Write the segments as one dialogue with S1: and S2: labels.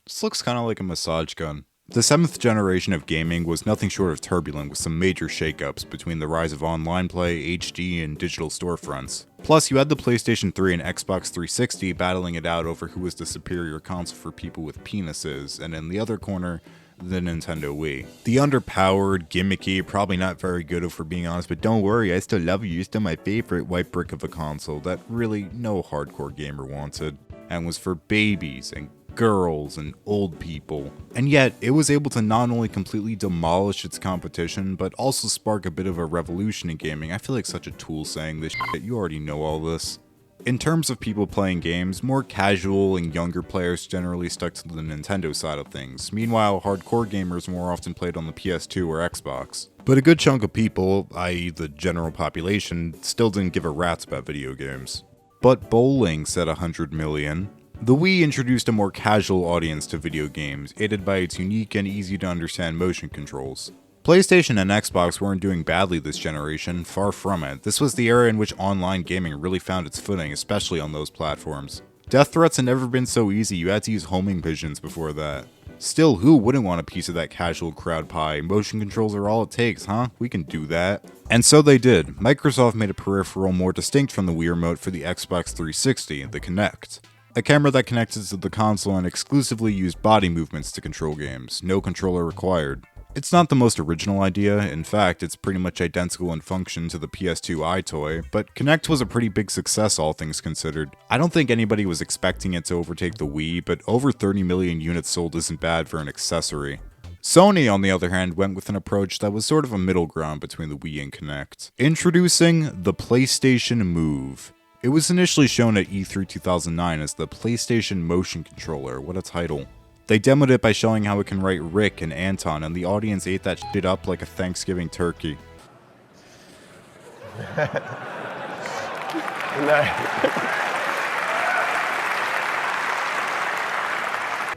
S1: This looks kinda like a massage gun. The 7th generation of gaming was nothing short of turbulent, with some major shakeups between the rise of online play, HD, and digital storefronts. Plus, you had the PlayStation 3 and Xbox 360 battling it out over who was the superior console for people with penises, and in the other corner, the Nintendo Wii. The underpowered, gimmicky, probably not very good if we're being honest, but don't worry, I still love you, you're still my favorite white brick of a console that really no hardcore gamer wanted, and was for babies and girls and old people. And yet, it was able to not only completely demolish its competition, but also spark a bit of a revolution in gaming. I feel like such a tool saying this shit, you already know all this. In terms of people playing games, more casual and younger players generally stuck to the Nintendo side of things. Meanwhile, hardcore gamers more often played on the PS2 or Xbox. But a good chunk of people, i.e. the general population, still didn't give a rat's about video games. But bowling said 100 million. The Wii introduced a more casual audience to video games, aided by its unique and easy to understand motion controls. PlayStation and Xbox weren't doing badly this generation, far from it. This was the era in which online gaming really found its footing, especially on those platforms. Death threats had never been so easy, you had to use homing pigeons before that. Still, who wouldn't want a piece of that casual crowd pie? Motion controls are all it takes, huh? We can do that. And so they did. Microsoft made a peripheral more distinct from the Wii Remote for the Xbox 360, the Kinect. A camera that connected to the console and exclusively used body movements to control games, no controller required. It's not the most original idea, in fact, it's pretty much identical in function to the PS2 iToy, but Kinect was a pretty big success all things considered. I don't think anybody was expecting it to overtake the Wii, but over 30 million units sold isn't bad for an accessory. Sony, on the other hand, went with an approach that was sort of a middle ground between the Wii and Kinect. Introducing the PlayStation Move. It was initially shown at E3 2009 as the PlayStation Motion Controller, what a title. They demoed it by showing how it can write Rick and Anton, and the audience ate that shit up like a Thanksgiving turkey.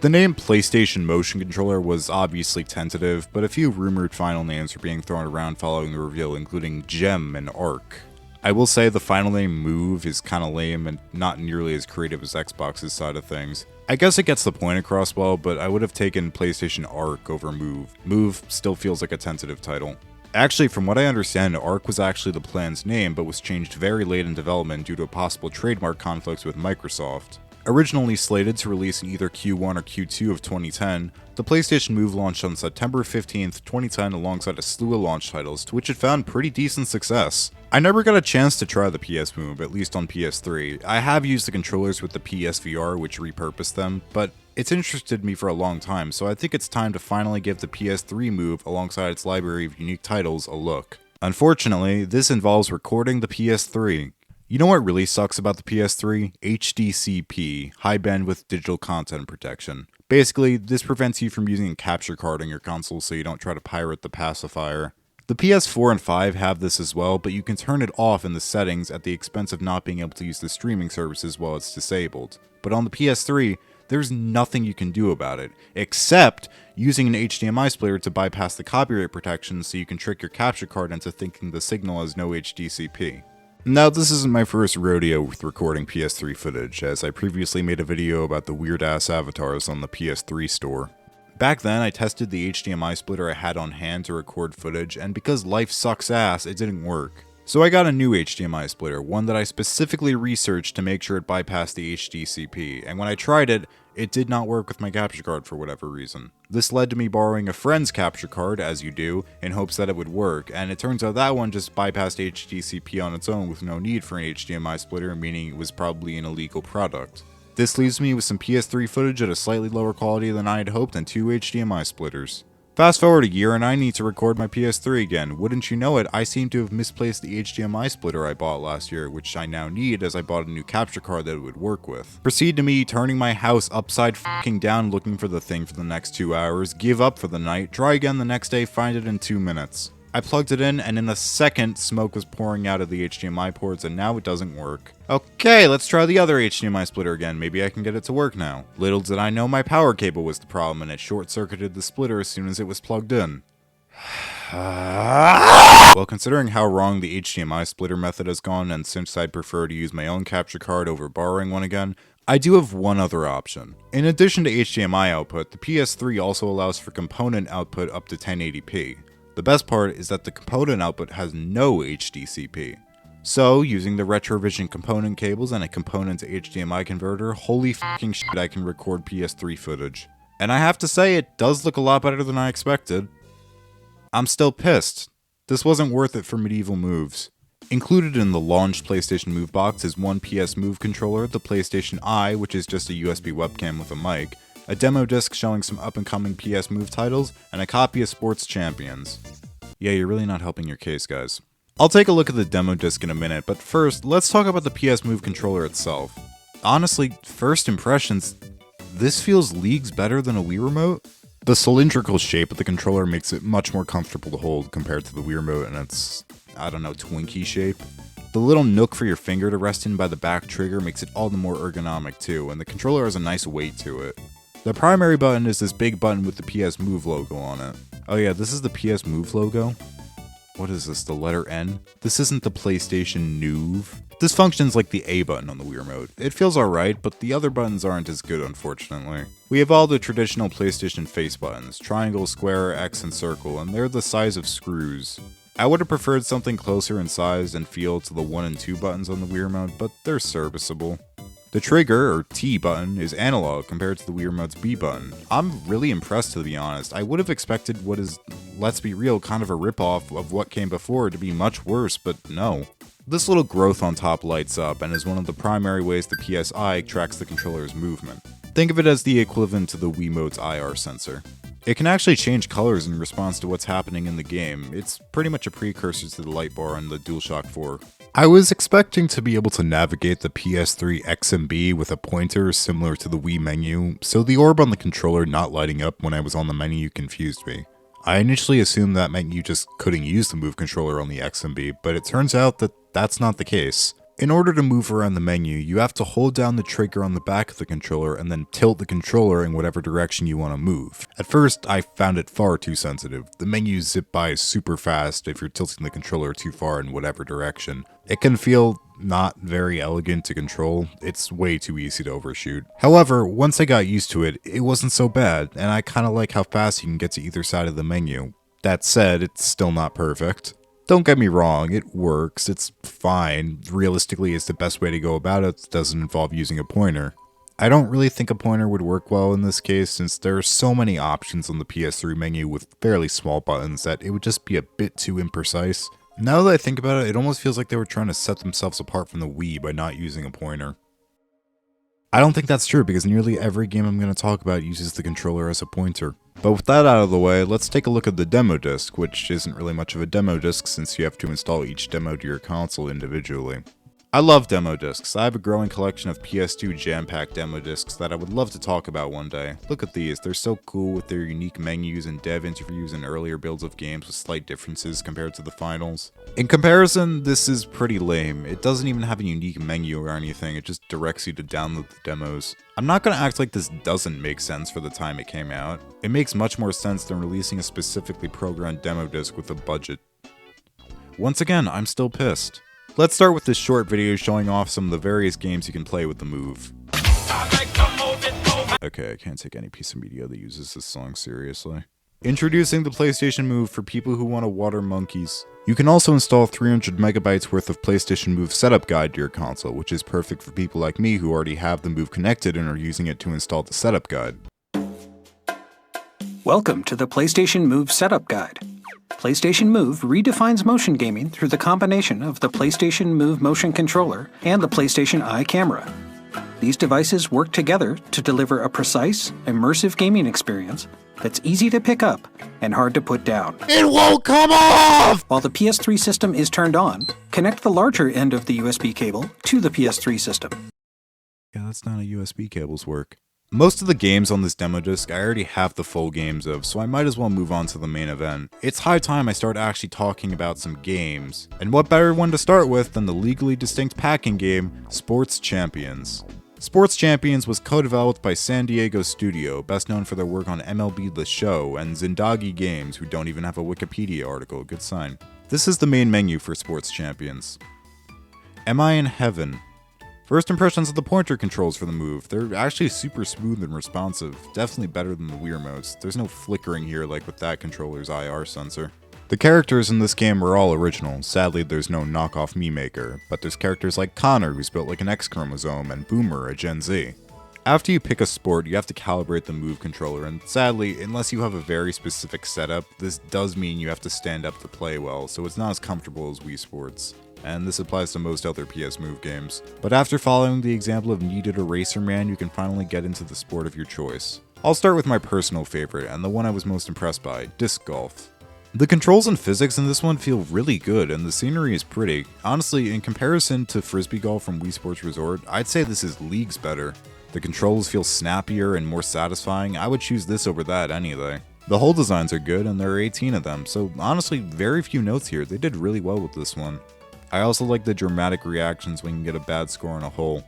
S1: The name PlayStation Motion Controller was obviously tentative, but a few rumored final names were being thrown around following the reveal, including Gem and Arc. I will say the final name Move is kinda lame and not nearly as creative as Xbox's side of things. I guess it gets the point across well, but I would have taken PlayStation Arc over Move. Move still feels like a tentative title. Actually, from what I understand, Arc was actually the plan's name, but was changed very late in development due to a possible trademark conflicts with Microsoft. Originally slated to release in either Q1 or Q2 of 2010, the PlayStation Move launched on September 15th, 2010 alongside a slew of launch titles, to which it found pretty decent success. I never got a chance to try the PS Move, at least on PS3. I have used the controllers with the PSVR, which repurposed them, but it's interested me for a long time, so I think it's time to finally give the PS3 Move, alongside its library of unique titles, a look. Unfortunately, this involves recording the PS3. You know what really sucks about the PS3? HDCP, High Bandwidth Digital Content Protection. Basically, this prevents you from using a capture card on your console so you don't try to pirate the pacifier. The PS4 and 5 have this as well, but you can turn it off in the settings at the expense of not being able to use the streaming services while it's disabled. But on the PS3, there's nothing you can do about it, except using an HDMI splitter to bypass the copyright protection so you can trick your capture card into thinking the signal has no HDCP. Now, this isn't my first rodeo with recording PS3 footage, as I previously made a video about the weird-ass avatars on the PS3 store. Back then, I tested the HDMI splitter I had on hand to record footage, and because life sucks ass, it didn't work. So I got a new HDMI splitter, one that I specifically researched to make sure it bypassed the HDCP, and when I tried it, it did not work with my capture card for whatever reason. This led to me borrowing a friend's capture card, as you do, in hopes that it would work, and it turns out that one just bypassed HDCP on its own with no need for an HDMI splitter, meaning it was probably an illegal product. This leaves me with some PS3 footage at a slightly lower quality than I had hoped and 2 HDMI splitters. Fast forward a year and I need to record my PS3 again. Wouldn't you know it, I seem to have misplaced the HDMI splitter I bought last year, which I now need as I bought a new capture card that it would work with. Proceed to me turning my house upside f***ing down looking for the thing for the next 2 hours, give up for the night, try again the next day, find it in 2 minutes. I plugged it in, and in a second, smoke was pouring out of the HDMI ports, and now it doesn't work. Okay, let's try the other HDMI splitter again, maybe I can get it to work now. Little did I know my power cable was the problem, and it short-circuited the splitter as soon as it was plugged in. Well, considering how wrong the HDMI splitter method has gone, and since I'd prefer to use my own capture card over borrowing one again, I do have one other option. In addition to HDMI output, the PS3 also allows for component output up to 1080p. The best part is that the component output has no HDCP. So, using the Retrovision component cables and a component to HDMI converter, holy fucking shit, I can record PS3 footage. And I have to say, it does look a lot better than I expected. I'm still pissed. This wasn't worth it for medieval moves. Included in the launched PlayStation Move box is one PS Move controller, the PlayStation Eye, which is just a USB webcam with a mic, a demo disc showing some up-and-coming PS Move titles, and a copy of Sports Champions. Yeah, you're really not helping your case, guys. I'll take a look at the demo disc in a minute, but first, let's talk about the PS Move controller itself. Honestly, first impressions, this feels leagues better than a Wii Remote. The cylindrical shape of the controller makes it much more comfortable to hold compared to the Wii Remote and its, I don't know, Twinkie shape. The little nook for your finger to rest in by the back trigger makes it all the more ergonomic too, and the controller has a nice weight to it. The primary button is this big button with the PS Move logo on it. Oh yeah, this is the PS Move logo? What is this, the letter N? This isn't the PlayStation Move. This functions like the A button on the Wii Remote. It feels alright, but the other buttons aren't as good, unfortunately. We have all the traditional PlayStation face buttons, triangle, square, X, and circle, and they're the size of screws. I would have preferred something closer in size and feel to the 1 and 2 buttons on the Wii Remote, but they're serviceable. The trigger, or T button, is analog compared to the Wii Remote's B button. I'm really impressed, to be honest. I would have expected what is, let's be real, kind of a ripoff of what came before to be much worse, but no. This little growth on top lights up and is one of the primary ways the PSI tracks the controller's movement. Think of it as the equivalent to the Wiimote's IR sensor. It can actually change colors in response to what's happening in the game. It's pretty much a precursor to the light bar on the DualShock 4. I was expecting to be able to navigate the PS3 XMB with a pointer similar to the Wii menu, so the orb on the controller not lighting up when I was on the menu confused me. I initially assumed that meant you just couldn't use the Move controller on the XMB, but it turns out that that's not the case. In order to move around the menu, you have to hold down the trigger on the back of the controller and then tilt the controller in whatever direction you want to move. At first, I found it far too sensitive. The menus zip by super fast if you're tilting the controller too far in whatever direction. It can feel not very elegant to control. It's way too easy to overshoot. However, once I got used to it, it wasn't so bad, and I kinda like how fast you can get to either side of the menu. That said, it's still not perfect. Don't get me wrong, it works, it's fine. Realistically, it's the best way to go about it that doesn't involve using a pointer. I don't really think a pointer would work well in this case since there are so many options on the PS3 menu with fairly small buttons that it would just be a bit too imprecise. Now that I think about it, it almost feels like they were trying to set themselves apart from the Wii by not using a pointer. I don't think that's true because nearly every game I'm going to talk about uses the controller as a pointer. But with that out of the way, let's take a look at the demo disc, which isn't really much of a demo disc since you have to install each demo to your console individually. I love demo discs. I have a growing collection of PS2 jam-packed demo discs that I would love to talk about one day. Look at these, they're so cool with their unique menus and dev interviews and earlier builds of games with slight differences compared to the finals. In comparison, this is pretty lame. It doesn't even have a unique menu or anything, it just directs you to download the demos. I'm not gonna act like this doesn't make sense for the time it came out. It makes much more sense than releasing a specifically programmed demo disc with a budget. Once again, I'm still pissed. Let's start with this short video showing off some of the various games you can play with the Move. Okay, I can't take any piece of media that uses this song seriously. Introducing the PlayStation Move for people who want to water monkeys. You can also install 300 megabytes worth of PlayStation Move setup guide to your console, which is perfect for people like me who already have the Move connected and are using it to install the setup guide.
S2: Welcome to the PlayStation Move setup guide. PlayStation Move redefines motion gaming through the combination of the PlayStation Move motion controller and the PlayStation Eye camera. These devices work together to deliver a precise, immersive gaming experience that's easy to pick up and hard to put down.
S1: It won't come off!
S2: While the PS3 system is turned on, connect the larger end of the USB cable to the PS3 system.
S1: Yeah, that's not how USB cables work. Most of the games on this demo disc I already have the full games of, so I might as well move on to the main event. It's high time I start actually talking about some games. And what better one to start with than the legally distinct packing game, Sports Champions. Sports Champions was co-developed by San Diego Studio, best known for their work on MLB The Show, and Zindagi Games, who don't even have a Wikipedia article, good sign. This is the main menu for Sports Champions. Am I in heaven? First impressions of the pointer controls for the move. They're actually super smooth and responsive, definitely better than the Wii remotes. There's no flickering here like with that controller's IR sensor. The characters in this game are all original. Sadly, there's no knockoff Mii maker, but there's characters like Connor, who's built like an X chromosome, and Boomer, a Gen Z. After you pick a sport, you have to calibrate the move controller, and sadly, unless you have a very specific setup, this does mean you have to stand up to play well, so it's not as comfortable as Wii Sports. And this applies to most other PS Move games. But after following the example of Kneaded Eraser Man, you can finally get into the sport of your choice. I'll start with my personal favorite, and the one I was most impressed by, disc golf. The controls and physics in this one feel really good, and the scenery is pretty. Honestly, in comparison to Frisbee Golf from Wii Sports Resort, I'd say this is leagues better. The controls feel snappier and more satisfying. I would choose this over that any day. The hole designs are good, and there are 18 of them, so honestly, very few notes here. They did really well with this one. I also like the dramatic reactions when you get a bad score on a hole.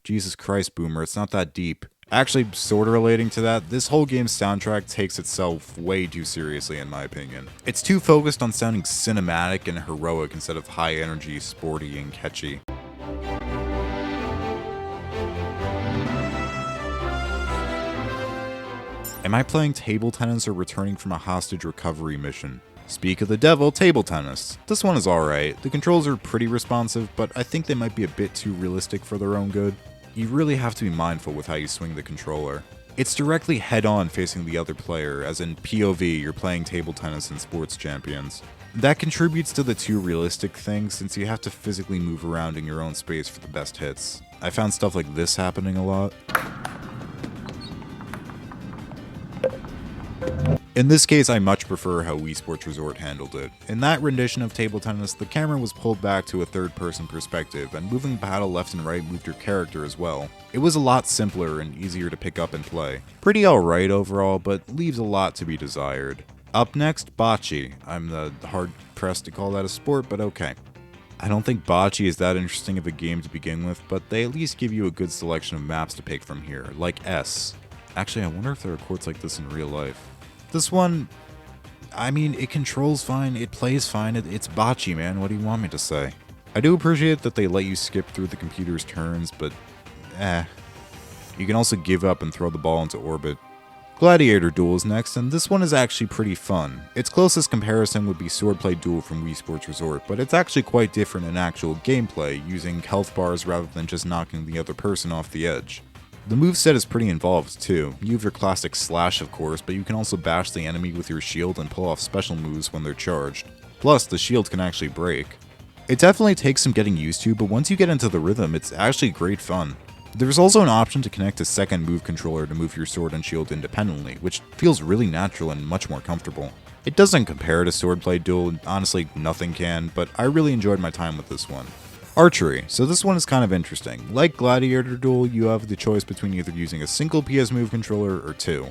S1: Jesus Christ, Boomer, it's not that deep. Actually, sorta relating to that, this whole game's soundtrack takes itself way too seriously in my opinion. It's too focused on sounding cinematic and heroic instead of high energy, sporty, and catchy. Am I playing table tennis or returning from a hostage recovery mission? Speak of the devil, table tennis. This one is alright. The controls are pretty responsive, but I think they might be a bit too realistic for their own good. You really have to be mindful with how you swing the controller. It's directly head-on facing the other player, as in POV, you're playing table tennis in Sports Champions. That contributes to the too realistic thing since you have to physically move around in your own space for the best hits. I found stuff like this happening a lot. In this case, I much prefer how Wii Sports Resort handled it. In that rendition of table tennis, the camera was pulled back to a third-person perspective, and moving the paddle left and right moved your character as well. It was a lot simpler and easier to pick up and play. Pretty alright overall, but leaves a lot to be desired. Up next, bocce. I'm hard-pressed to call that a sport, but okay. I don't think bocce is that interesting of a game to begin with, but they at least give you a good selection of maps to pick from here, like S. Actually, I wonder if there are courts like this in real life. This one, I mean, it controls fine, it plays fine, it's bocce, man, what do you want me to say? I do appreciate that they let you skip through the computer's turns, but You can also give up and throw the ball into orbit. Gladiator Duel is next, and this one is actually pretty fun. Its closest comparison would be Swordplay Duel from Wii Sports Resort, but it's actually quite different in actual gameplay, using health bars rather than just knocking the other person off the edge. The moveset is pretty involved too. You have your classic slash of course, but you can also bash the enemy with your shield and pull off special moves when they're charged. Plus, the shield can actually break. It definitely takes some getting used to, but once you get into the rhythm, it's actually great fun. There's also an option to connect a second move controller to move your sword and shield independently, which feels really natural and much more comfortable. It doesn't compare to Swordplay Duel, honestly nothing can, but I really enjoyed my time with this one. Archery. So this one is kind of interesting. Like Gladiator Duel, you have the choice between either using a single PS Move controller or two.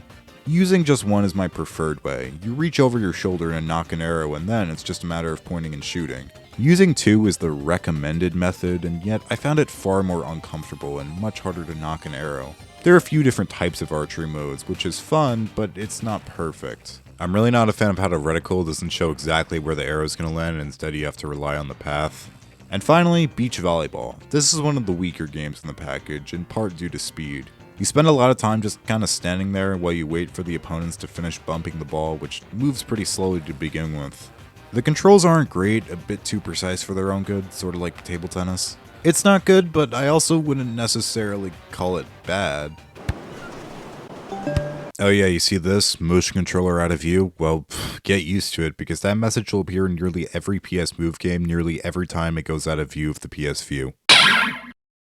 S1: Using just one is my preferred way. You reach over your shoulder and knock an arrow, and then it's just a matter of pointing and shooting. Using two is the recommended method, and yet I found it far more uncomfortable and much harder to knock an arrow. There are a few different types of archery modes, which is fun, but it's not perfect. I'm really not a fan of how the reticle doesn't show exactly where the arrow is going to land, and instead you have to rely on the path. And finally, beach volleyball. This is one of the weaker games in the package, in part due to speed. You spend a lot of time just kind of standing there while you wait for the opponents to finish bumping the ball, which moves pretty slowly to begin with. The controls aren't great, a bit too precise for their own good, sort of like table tennis. It's not good, but I also wouldn't necessarily call it bad. Oh yeah, you see this? Motion controller out of view? Well, get used to it, because that message will appear in nearly every PS Move game nearly every time it goes out of view of the PS View.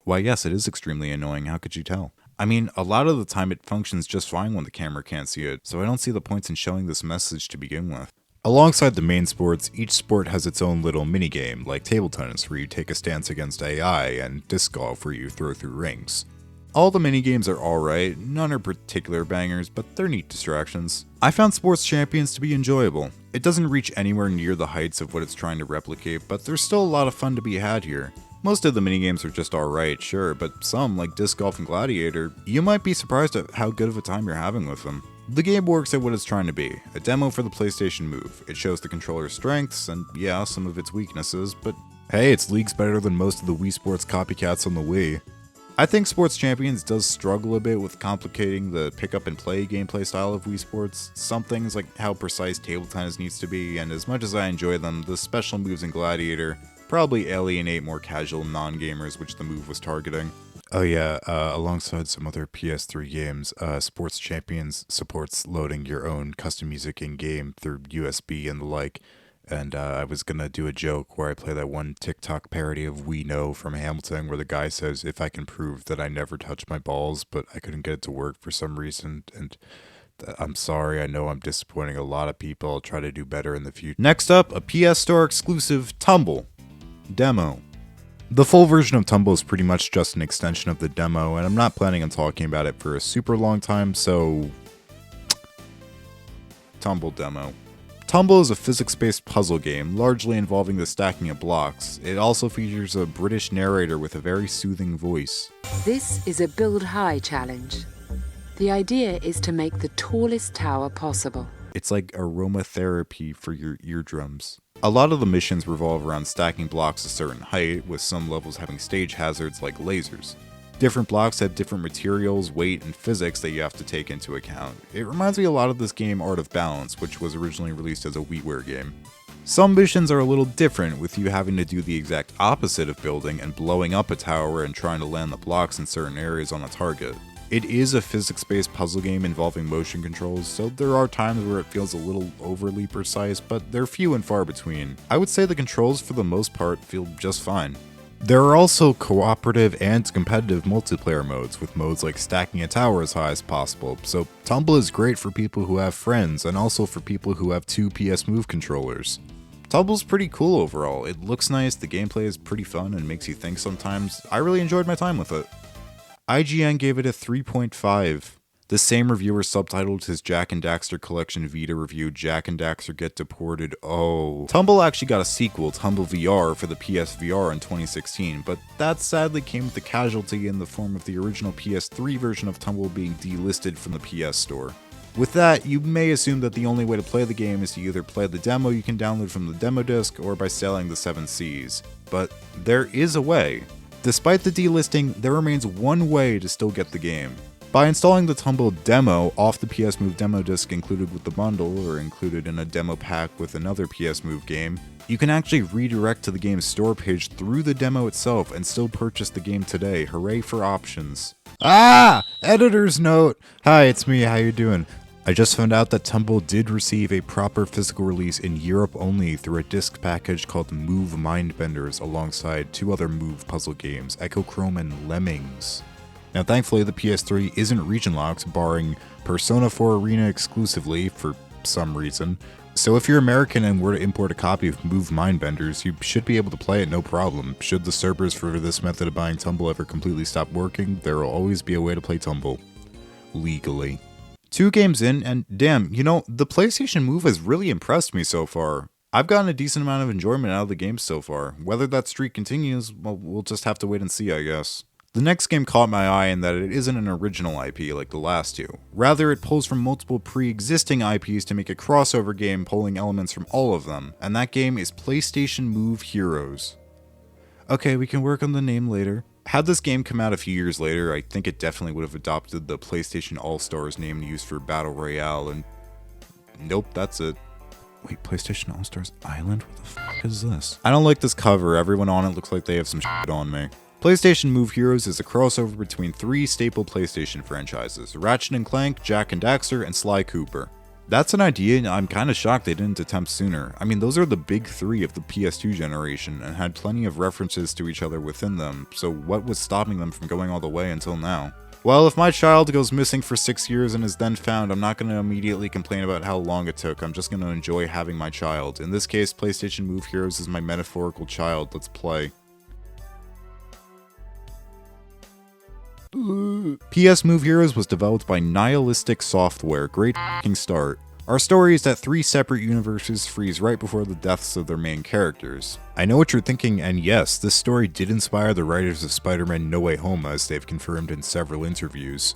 S1: Why yes, it is extremely annoying, how could you tell? I mean, a lot of the time it functions just fine when the camera can't see it, so I don't see the points in showing this message to begin with. Alongside the main sports, each sport has its own little minigame, like table tennis where you take a stance against AI, and disc golf where you throw through rings. All the minigames are alright, none are particular bangers, but they're neat distractions. I found Sports Champions to be enjoyable. It doesn't reach anywhere near the heights of what it's trying to replicate, but there's still a lot of fun to be had here. Most of the minigames are just alright, sure, but some, like Disc Golf and Gladiator, you might be surprised at how good of a time you're having with them. The game works at what it's trying to be, a demo for the PlayStation Move. It shows the controller's strengths, and yeah, some of its weaknesses, but hey, it's leagues better than most of the Wii Sports copycats on the Wii. I think Sports Champions does struggle a bit with complicating the pick-up and play gameplay style of Wii Sports. Some things like how precise table tennis needs to be, and as much as I enjoy them, the special moves in Gladiator probably alienate more casual non-gamers, which the move was targeting. Oh yeah, alongside some other PS3 games, Sports Champions supports loading your own custom music in-game through USB and the like. And I was gonna do a joke where I play that one TikTok parody of We Know from Hamilton where the guy says, if I can prove that I never touched my balls, but I couldn't get it to work for some reason, and I'm sorry, I know I'm disappointing a lot of people, I'll try to do better in the future. Next up, a PS Store exclusive Tumble demo. The full version of Tumble is pretty much just an extension of the demo, and I'm not planning on talking about it for a super long time, so Tumble demo. Tumble is a physics-based puzzle game, largely involving the stacking of blocks. It also features a British narrator with a very soothing voice.
S3: This is a build high challenge. The idea is to make the tallest tower possible.
S1: It's like aromatherapy for your eardrums. A lot of the missions revolve around stacking blocks a certain height, with some levels having stage hazards like lasers. Different blocks have different materials, weight, and physics that you have to take into account. It reminds me a lot of this game Art of Balance, which was originally released as a WiiWare game. Some missions are a little different, with you having to do the exact opposite of building and blowing up a tower and trying to land the blocks in certain areas on a target. It is a physics-based puzzle game involving motion controls, so there are times where it feels a little overly precise, but they're few and far between. I would say the controls for the most part feel just fine. There are also cooperative and competitive multiplayer modes, with modes like stacking a tower as high as possible, so Tumble is great for people who have friends and also for people who have two PS Move controllers. Tumble's pretty cool overall, it looks nice, the gameplay is pretty fun and makes you think sometimes. I really enjoyed my time with it. IGN gave it a 3.5. The same reviewer subtitled his Jak and Daxter Collection Vita review, Jak and Daxter Get Deported. Oh. Tumble actually got a sequel, Tumble VR, for the PSVR in 2016, but that sadly came with a casualty in the form of the original PS3 version of Tumble being delisted from the PS Store. With that, you may assume that the only way to play the game is to either play the demo you can download from the demo disc or by selling the 7 Cs. But there is a way. Despite the delisting, there remains one way to still get the game. By installing the Tumble demo off the PS Move demo disc included with the bundle, or included in a demo pack with another PS Move game, you can actually redirect to the game's store page through the demo itself and still purchase the game today. Hooray for options. Ah! Editor's note! Hi, it's me, how you doing? I just found out that Tumble did receive a proper physical release in Europe only through a disc package called Move Mindbenders alongside 2 other Move puzzle games, Echochrome and Lemmings. Now thankfully the PS3 isn't region locked, barring Persona 4 Arena exclusively for some reason, so if you're American and were to import a copy of Move Mindbenders, you should be able to play it no problem. Should the servers for this method of buying Tumble ever completely stop working, there will always be a way to play Tumble. Legally. 2 games in, and damn, you know, the PlayStation Move has really impressed me so far. I've gotten a decent amount of enjoyment out of the game so far. Whether that streak continues, well, we'll just have to wait and see, I guess. The next game caught my eye in that it isn't an original IP like the last 2. Rather, it pulls from multiple pre-existing IPs to make a crossover game pulling elements from all of them, and that game is PlayStation Move Heroes. Okay, we can work on the name later. Had this game come out a few years later, I think it definitely would have adopted the PlayStation All-Stars name used for Battle Royale, and nope, that's it. Wait, PlayStation All-Stars Island? What the fuck is this? I don't like this cover, everyone on it looks like they have some shit on me. PlayStation Move Heroes is a crossover between 3 staple PlayStation franchises, Ratchet & Clank, Jak and Daxter, and Sly Cooper. That's an idea, and I'm kinda shocked they didn't attempt sooner. I mean, those are the big 3 of the PS2 generation, and had plenty of references to each other within them, so what was stopping them from going all the way until now? Well, if my child goes missing for 6 years and is then found, I'm not gonna immediately complain about how long it took, I'm just gonna enjoy having my child. In this case, PlayStation Move Heroes is my metaphorical child, let's play. PS Move Heroes was developed by Nihilistic Software. Great f***ing start. Our story is that 3 separate universes freeze right before the deaths of their main characters. I know what you're thinking, and yes, this story did inspire the writers of Spider-Man No Way Home, as they've confirmed in several interviews.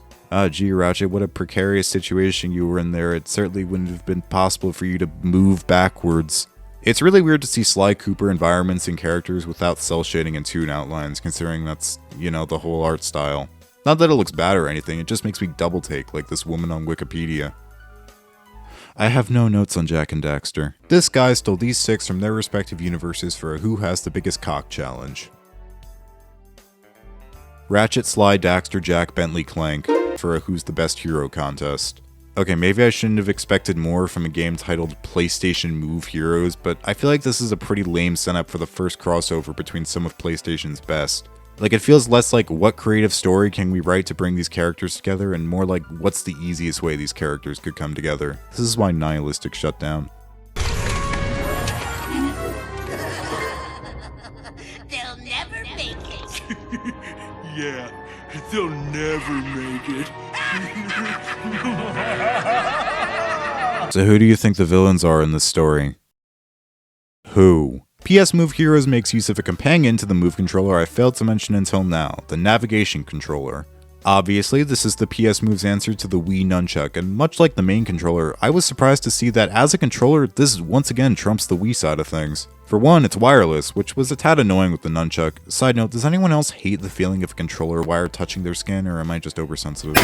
S1: Gee, Ratchet, what a precarious situation you were in there. It certainly wouldn't have been possible for you to move backwards. It's really weird to see Sly Cooper environments and characters without cell shading and toon outlines, considering that's, the whole art style. Not that it looks bad or anything, it just makes me double take, like this woman on Wikipedia. I have no notes on Jak and Daxter. This guy stole these 6 from their respective universes for a Who Has the Biggest Cock challenge. Ratchet, Sly, Daxter, Jak, Bentley, Clank for a Who's the Best Hero contest. Okay, maybe I shouldn't have expected more from a game titled PlayStation Move Heroes, but I feel like this is a pretty lame setup for the first crossover between some of PlayStation's best. Like, it feels less like what creative story can we write to bring these characters together, and more like what's the easiest way these characters could come together. This is why Nihilistic shut down.
S4: They'll never make it.
S5: Yeah, they'll never make it.
S1: So who do you think the villains are in this story? Who? PS Move Heroes makes use of a companion to the move controller I failed to mention until now, the navigation controller. Obviously, this is the PS Move's answer to the Wii Nunchuck, and much like the main controller, I was surprised to see that as a controller, this once again trumps the Wii side of things. For one, it's wireless, which was a tad annoying with the Nunchuck. Side note, does anyone else hate the feeling of a controller wire touching their skin, or am I just oversensitive?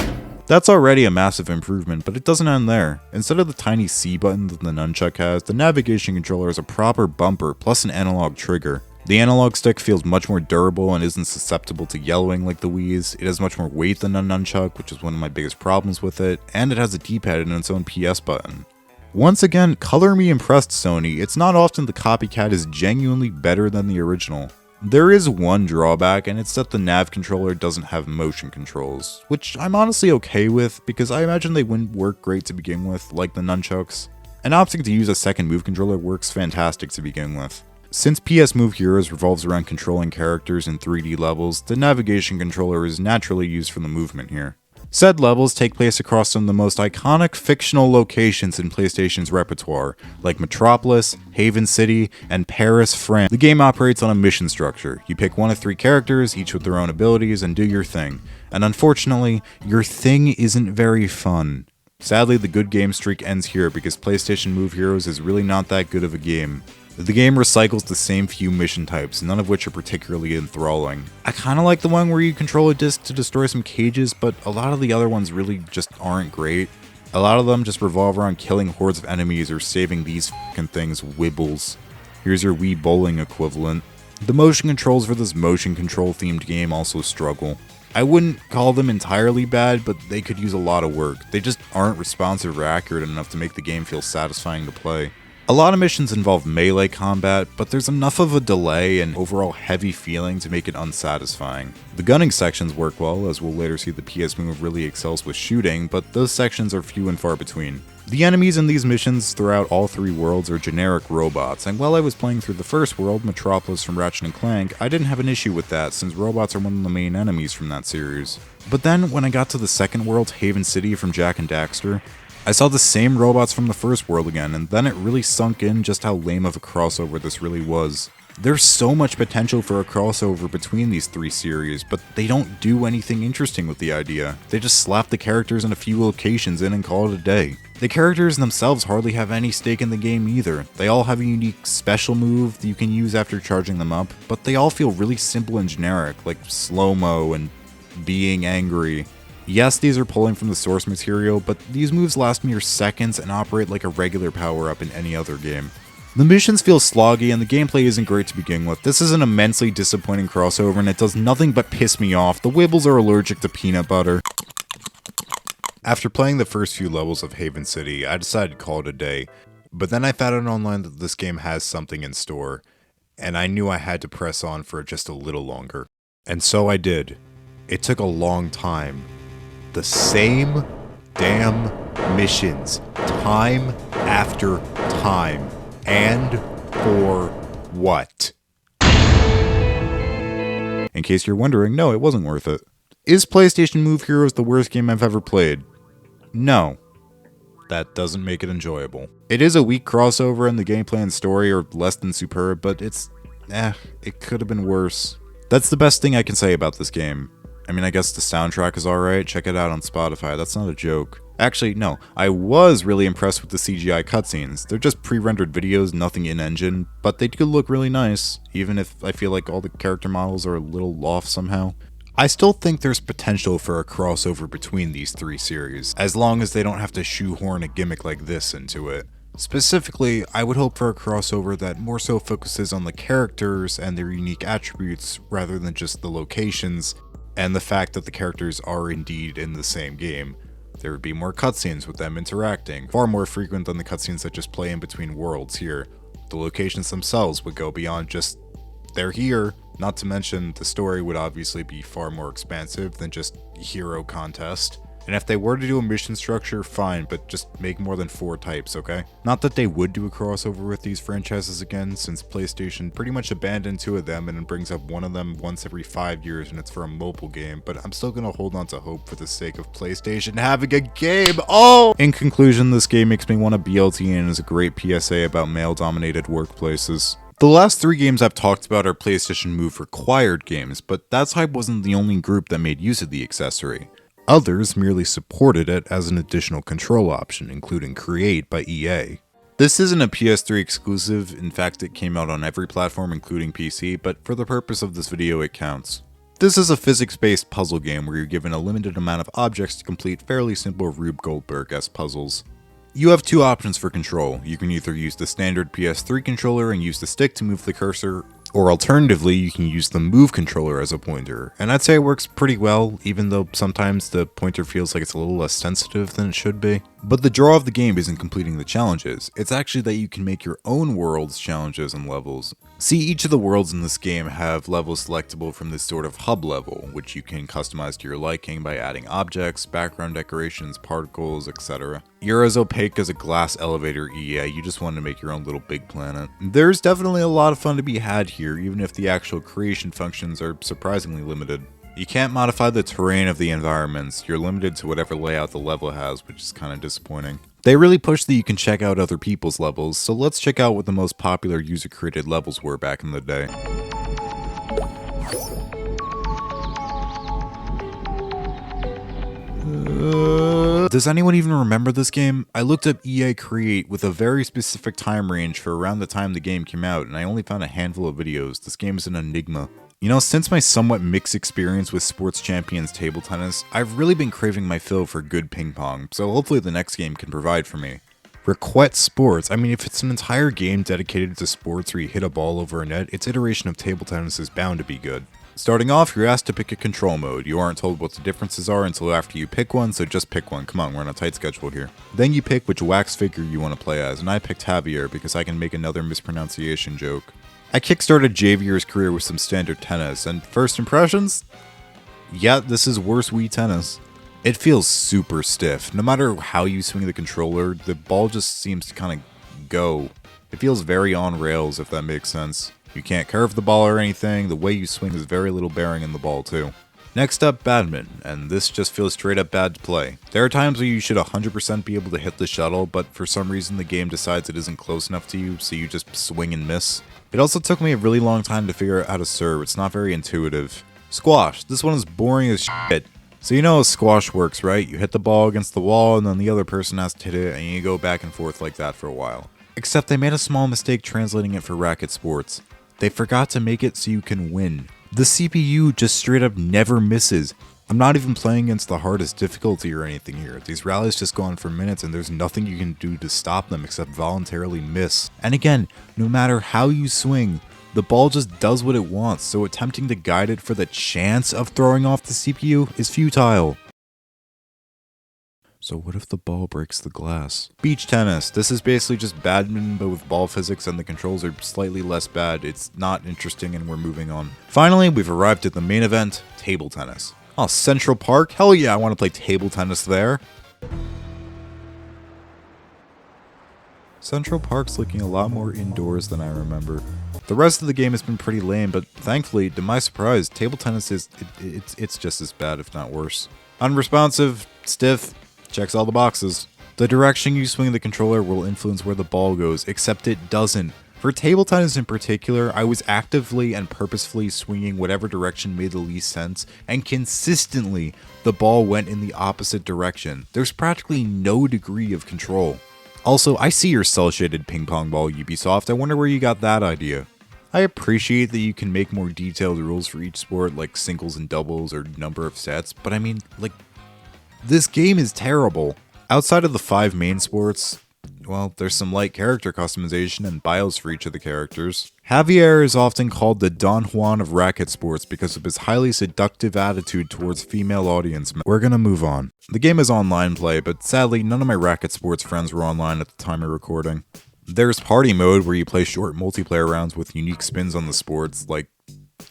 S1: That's already a massive improvement, but it doesn't end there. Instead of the tiny C button that the Nunchuck has, the navigation controller is a proper bumper plus an analog trigger. The analog stick feels much more durable and isn't susceptible to yellowing like the Wii's. It has much more weight than a Nunchuck, which is one of my biggest problems with it, and it has a D-pad and its own PS button. Once again, color me impressed, Sony. It's not often the copycat is genuinely better than the original. There is one drawback, and it's that the nav controller doesn't have motion controls, which I'm honestly okay with, because I imagine they wouldn't work great to begin with, like the Nunchucks. And opting to use a second move controller works fantastic to begin with. Since PS Move Heroes revolves around controlling characters in 3D levels, the navigation controller is naturally used for the movement here. Said levels take place across some of the most iconic fictional locations in PlayStation's repertoire, like Metropolis, Haven City, and Paris, France. The game operates on a mission structure. You pick one of 3 characters, each with their own abilities, and do your thing. And unfortunately, your thing isn't very fun. Sadly, the good game streak ends here because PlayStation Move Heroes is really not that good of a game. The game recycles the same few mission types, none of which are particularly enthralling. I kinda like the one where you control a disc to destroy some cages, but a lot of the other ones really just aren't great. A lot of them just revolve around killing hordes of enemies or saving these fucking things wibbles. Here's your Wii bowling equivalent. The motion controls for this motion control themed game also struggle. I wouldn't call them entirely bad, but they could use a lot of work. They just aren't responsive or accurate enough to make the game feel satisfying to play. A lot of missions involve melee combat, but there's enough of a delay and overall heavy feeling to make it unsatisfying. The gunning sections work well, as we'll later see the PS Move really excels with shooting, but those sections are few and far between. The enemies in these missions throughout all 3 worlds are generic robots, and while I was playing through the first world, Metropolis from Ratchet & Clank, I didn't have an issue with that since robots are one of the main enemies from that series. But then, when I got to the second world, Haven City from Jak and Daxter, I saw the same robots from the first world again, and then it really sunk in just how lame of a crossover this really was. There's so much potential for a crossover between these 3 series, but they don't do anything interesting with the idea. They just slap the characters in a few locations in and call it a day. The characters themselves hardly have any stake in the game either. They all have a unique special move that you can use after charging them up, but they all feel really simple and generic, like slow-mo and being angry. Yes, these are pulling from the source material, but these moves last mere seconds and operate like a regular power-up in any other game. The missions feel sloggy and the gameplay isn't great to begin with. This is an immensely disappointing crossover and it does nothing but piss me off. The Wibbles are allergic to peanut butter. After playing the first few levels of Haven City, I decided to call it a day, but then I found out online that this game has something in store, and I knew I had to press on for just a little longer. And so I did. It took a long time. The same damn missions, time after time. And for what? In case you're wondering, no, it wasn't worth it. Is PlayStation Move Heroes the worst game I've ever played? No. That doesn't make it enjoyable. It is a weak crossover and the gameplay and story are less than superb, but it could have been worse. That's the best thing I can say about this game. I mean, I guess the soundtrack is alright. Check it out on Spotify. That's not a joke. Actually, no. I was really impressed with the CGI cutscenes. They're just pre-rendered videos, nothing in-engine, but they do look really nice, even if I feel like all the character models are a little off somehow. I still think there's potential for a crossover between these three series, as long as they don't have to shoehorn a gimmick like this into it. Specifically, I would hope for a crossover that more so focuses on the characters and their unique attributes rather than just the locations, and the fact that the characters are indeed in the same game. There would be more cutscenes with them interacting, far more frequent than the cutscenes that just play in between worlds here. The locations themselves would go beyond just, they're here, not to mention the story would obviously be far more expansive than just hero contest. And if they were to do a mission structure, fine, but just make more than 4 types, okay? Not that they would do a crossover with these franchises again, since PlayStation pretty much abandoned 2 of them and it brings up one of them once every 5 years and it's for a mobile game, but I'm still gonna hold on to hope for the sake of PlayStation having a game. Oh! In conclusion, this game makes me want to BLT and is a great PSA about male-dominated workplaces. The last 3 games I've talked about are PlayStation Move required games, but that type wasn't the only group that made use of the accessory. Others merely supported it as an additional control option, including Create by EA. This isn't a PS3 exclusive, in fact it came out on every platform including PC, but for the purpose of this video it counts. This is a physics-based puzzle game where you're given a limited amount of objects to complete fairly simple Rube Goldberg-esque puzzles. You have 2 options for control. You can either use the standard PS3 controller and use the stick to move the cursor, or alternatively, you can use the Move controller as a pointer, and I'd say it works pretty well, even though sometimes the pointer feels like it's a little less sensitive than it should be. But the draw of the game isn't completing the challenges, it's actually that you can make your own worlds, challenges, and levels. See, each of the worlds in this game have levels selectable from this sort of hub level, which you can customize to your liking by adding objects, background decorations, particles, etc. You're as opaque as a glass elevator, EA, you just want to make your own little big planet. There's definitely a lot of fun to be had here, even if the actual creation functions are surprisingly limited. You can't modify the terrain of the environments, you're limited to whatever layout the level has, which is kind of disappointing. They really push that you can check out other people's levels, so let's check out what the most popular user-created levels were back in the day. Does anyone even remember this game? I looked up EA Create with a very specific time range for around the time the game came out, and I only found a handful of videos. This game is an enigma. You know, since my somewhat mixed experience with Sports Champions table tennis, I've really been craving my fill for good ping pong, so hopefully the next game can provide for me. Racquet Sports, I mean, if it's an entire game dedicated to sports where you hit a ball over a net, its iteration of table tennis is bound to be good. Starting off, you're asked to pick a control mode. You aren't told what the differences are until after you pick one, so just pick one. Come on, we're on a tight schedule here. Then you pick which wax figure you want to play as, and I picked Javier because I can make another mispronunciation joke. I kickstarted Javier's career with some standard tennis, and first impressions? Yeah, this is worse Wii tennis. It feels super stiff. No matter how you swing the controller, the ball just seems to kind of go. It feels very on rails, if that makes sense. You can't curve the ball or anything, the way you swing has very little bearing in the ball too. Next up, badminton, and this just feels straight up bad to play. There are times where you should 100% be able to hit the shuttle, but for some reason the game decides it isn't close enough to you, so you just swing and miss. It also took me a really long time to figure out how to serve, it's not very intuitive. Squash, this one is boring as shit. So you know how squash works, right? You hit the ball against the wall and then the other person has to hit it and you go back and forth like that for a while. Except they made a small mistake translating it for Racquet Sports. They forgot to make it so you can win. The CPU just straight up never misses. I'm not even playing against the hardest difficulty or anything here. These rallies just go on for minutes and there's nothing you can do to stop them except voluntarily miss. And again, no matter how you swing, the ball just does what it wants, so attempting to guide it for the chance of throwing off the CPU is futile. So what if the ball breaks the glass? Beach tennis. This is basically just badminton but with ball physics and the controls are slightly less bad. It's not interesting and we're moving on. Finally, we've arrived at the main event, table tennis. Oh, Central Park? Hell yeah, I want to play table tennis there. Central Park's looking a lot more indoors than I remember. The rest of the game has been pretty lame, but thankfully, to my surprise, table tennis is it's just as bad, if not worse. Unresponsive, stiff, checks all the boxes. The direction you swing the controller will influence where the ball goes, except it doesn't. For table tennis in particular, I was actively and purposefully swinging whatever direction made the least sense, and consistently the ball went in the opposite direction. There's practically no degree of control. Also, I see your cel-shaded ping pong ball, Ubisoft. I wonder where you got that idea. I appreciate that you can make more detailed rules for each sport, like singles and doubles or number of sets, but I mean, like, this game is terrible. Outside of the 5 main sports, well, there's some light character customization and bios for each of the characters. Javier is often called the Don Juan of Racquet Sports because of his highly seductive attitude towards female audience. We're gonna move on. The game is online play, but sadly none of my Racquet Sports friends were online at the time of recording. There's party mode where you play short multiplayer rounds with unique spins on the sports, like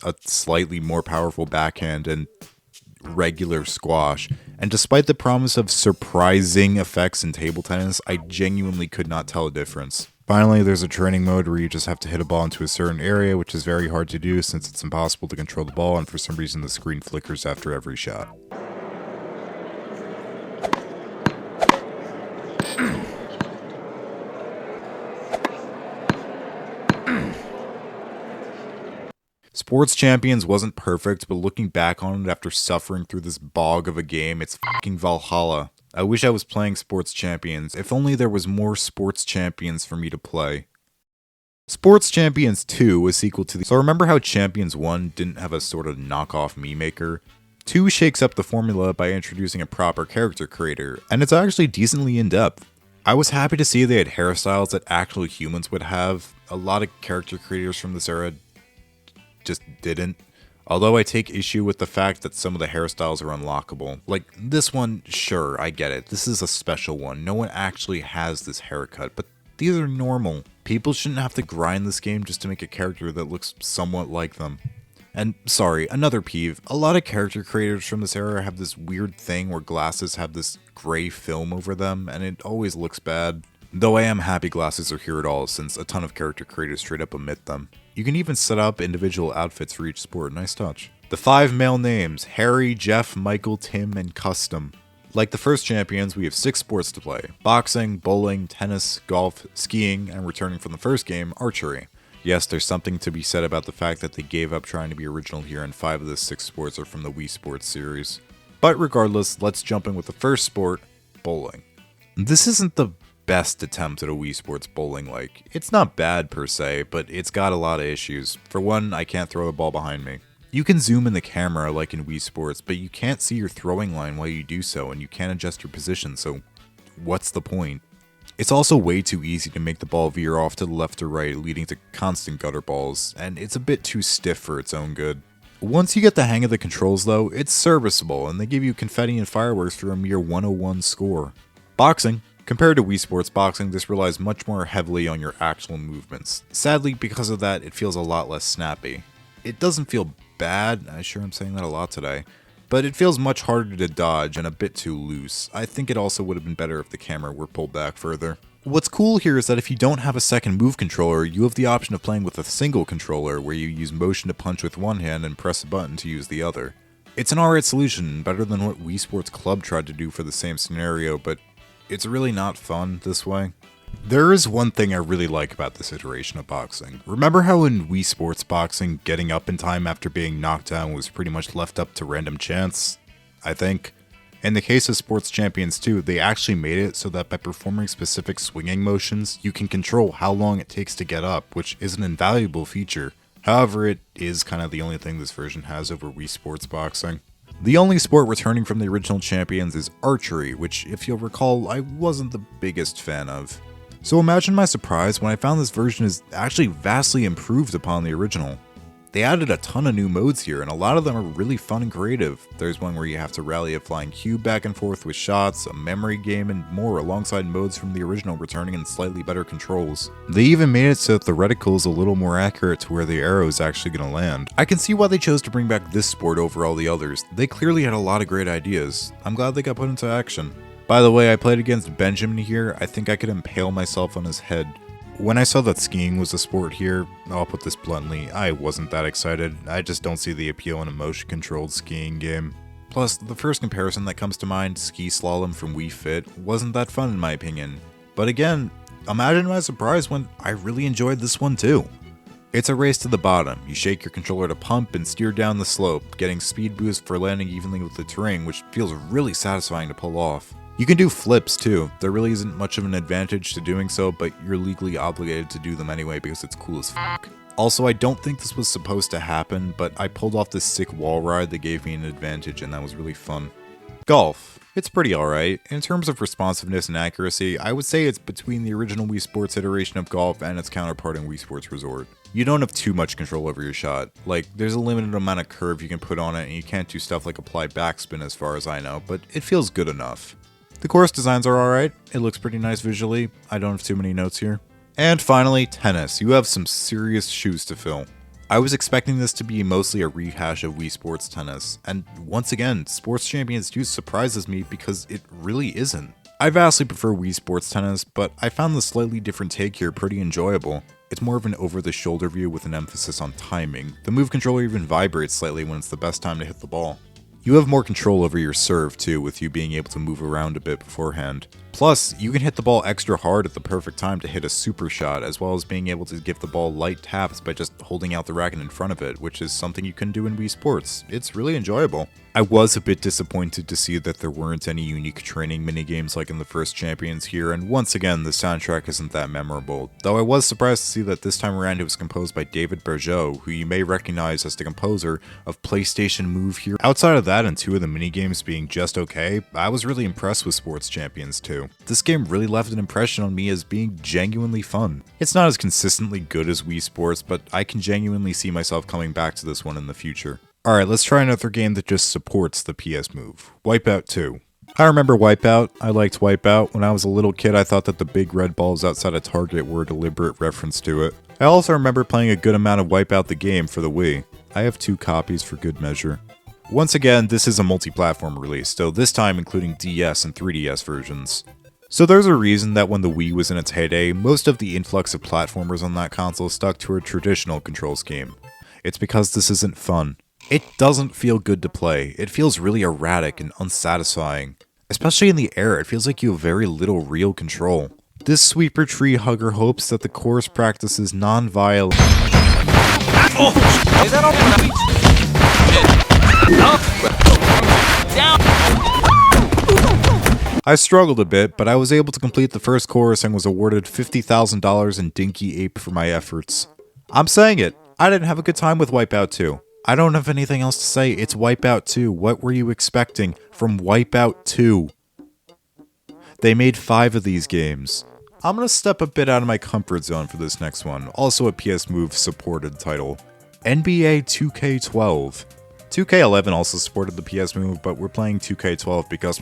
S1: a slightly more powerful backhand and regular squash, and despite the promise of surprising effects in table tennis, I genuinely could not tell a difference. Finally, there's a training mode where you just have to hit a ball into a certain area, which is very hard to do since it's impossible to control the ball, and for some reason the screen flickers after every shot. Sports Champions wasn't perfect, but looking back on it after suffering through this bog of a game, it's fucking Valhalla. I wish I was playing Sports Champions. If only there was more Sports Champions for me to play. Sports Champions 2 was sequel to the... So remember how Champions 1 didn't have a sort of knockoff meme maker? 2 shakes up the formula by introducing a proper character creator, and it's actually decently in-depth. I was happy to see they had hairstyles that actual humans would have. A lot of character creators from this era just didn't. Although I take issue with the fact that some of the hairstyles are unlockable. Like, this one, sure, I get it. This is a special one. No one actually has this haircut, but these are normal. People shouldn't have to grind this game just to make a character that looks somewhat like them. And, sorry, another peeve. A lot of character creators from this era have this weird thing where glasses have this gray film over them, and it always looks bad. Though I am happy glasses are here at all, since a ton of character creators straight up omit them. You can even set up individual outfits for each sport, nice touch. The 5 male names, Harry, Jeff, Michael, Tim, and Custom. Like the first Champions, we have 6 sports to play. Boxing, bowling, tennis, golf, skiing, and returning from the first game, archery. Yes, there's something to be said about the fact that they gave up trying to be original here and 5 of the 6 sports are from the Wii Sports series. But regardless, let's jump in with the first sport, bowling. This isn't the best attempt at a Wii Sports bowling like. It's not bad per se, but it's got a lot of issues. For one, I can't throw the ball behind me. You can zoom in the camera like in Wii Sports, but you can't see your throwing line while you do so, and you can't adjust your position, so what's the point? It's also way too easy to make the ball veer off to the left or right, leading to constant gutter balls, and it's a bit too stiff for its own good. Once you get the hang of the controls though, it's serviceable, and they give you confetti and fireworks for a mere 101 score. Boxing. Compared to Wii Sports Boxing, this relies much more heavily on your actual movements. Sadly, because of that, it feels a lot less snappy. It doesn't feel bad, I'm sure I'm saying that a lot today, but it feels much harder to dodge and a bit too loose. I think it also would have been better if the camera were pulled back further. What's cool here is that if you don't have a second move controller, you have the option of playing with a single controller where you use motion to punch with one hand and press a button to use the other. It's an alright solution, better than what Wii Sports Club tried to do for the same scenario, but it's really not fun this way. There is one thing I really like about this iteration of boxing. Remember how in Wii Sports Boxing, getting up in time after being knocked down was pretty much left up to random chance? I think. In the case of Sports Champions 2, they actually made it so that by performing specific swinging motions, you can control how long it takes to get up, which is an invaluable feature. However, it is kind of the only thing this version has over Wii Sports Boxing. The only sport returning from the original Champions is archery, which, if you'll recall, I wasn't the biggest fan of. So imagine my surprise when I found this version is actually vastly improved upon the original. They added a ton of new modes here, and a lot of them are really fun and creative. There's one where you have to rally a flying cube back and forth with shots, a memory game, and more, alongside modes from the original returning in slightly better controls. They even made it so that the reticle is a little more accurate to where the arrow is actually going to land. I can see why they chose to bring back this sport over all the others. They clearly had a lot of great ideas. I'm glad they got put into action. By the way, I played against Benjamin here. I think I could impale myself on his head. When I saw that skiing was a sport here, I'll put this bluntly, I wasn't that excited. I just don't see the appeal in a motion-controlled skiing game. Plus, the first comparison that comes to mind, ski slalom from Wii Fit, wasn't that fun in my opinion. But again, imagine my surprise when I really enjoyed this one too. It's a race to the bottom. You shake your controller to pump and steer down the slope, getting speed boost for landing evenly with the terrain, which feels really satisfying to pull off. You can do flips too. There really isn't much of an advantage to doing so, but you're legally obligated to do them anyway because it's cool as fuck. Also, I don't think this was supposed to happen, but I pulled off this sick wall ride that gave me an advantage, and that was really fun. Golf. It's pretty alright. In terms of responsiveness and accuracy, I would say it's between the original Wii Sports iteration of golf and its counterpart in Wii Sports Resort. You don't have too much control over your shot. Like, there's a limited amount of curve you can put on it, and you can't do stuff like apply backspin as far as I know, but it feels good enough. The course designs are alright. It looks pretty nice visually. I don't have too many notes here. And finally, tennis. You have some serious shoes to fill. I was expecting this to be mostly a rehash of Wii Sports Tennis, and once again, Sports Champions 2 surprises me because it really isn't. I vastly prefer Wii Sports Tennis, but I found the slightly different take here pretty enjoyable. It's more of an over-the-shoulder view with an emphasis on timing. The move controller even vibrates slightly when it's the best time to hit the ball. You have more control over your serve too, with you being able to move around a bit beforehand. Plus, you can hit the ball extra hard at the perfect time to hit a super shot, as well as being able to give the ball light taps by just holding out the racket in front of it, which is something you can do in Wii Sports. It's really enjoyable. I was a bit disappointed to see that there weren't any unique training minigames like in the first Champions here, and once again, the soundtrack isn't that memorable, though I was surprised to see that this time around it was composed by David Bergeaud, who you may recognize as the composer of PlayStation Move here. Outside of that and two of the minigames being just okay, I was really impressed with Sports Champions 2. This game really left an impression on me as being genuinely fun. It's not as consistently good as Wii Sports, but I can genuinely see myself coming back to this one in the future. Alright, let's try another game that just supports the PS Move. Wipeout 2. I remember Wipeout. I liked Wipeout. When I was a little kid, I thought that the big red balls outside of Target were a deliberate reference to it. I also remember playing a good amount of Wipeout the game for the Wii. I have 2 copies for good measure. Once again, this is a multi-platform release, though this time including DS and 3DS versions. So there's a reason that when the Wii was in its heyday, most of the influx of platformers on that console stuck to a traditional control scheme. It's because this isn't fun. It doesn't feel good to play. It feels really erratic and unsatisfying. Especially in the air, it feels like you have very little real control. This sweeper tree hugger hopes that the course practices non-violent. I struggled a bit, but I was able to complete the first course and was awarded $50,000 in Dinky Ape for my efforts. I'm saying it, I didn't have a good time with Wipeout 2. I don't have anything else to say, it's Wipeout 2. What were you expecting from Wipeout 2? They made 5 of these games. I'm gonna step a bit out of my comfort zone for this next one, also a PS Move supported title. NBA 2K12. 2K11 also supported the PS Move, but we're playing 2K12 because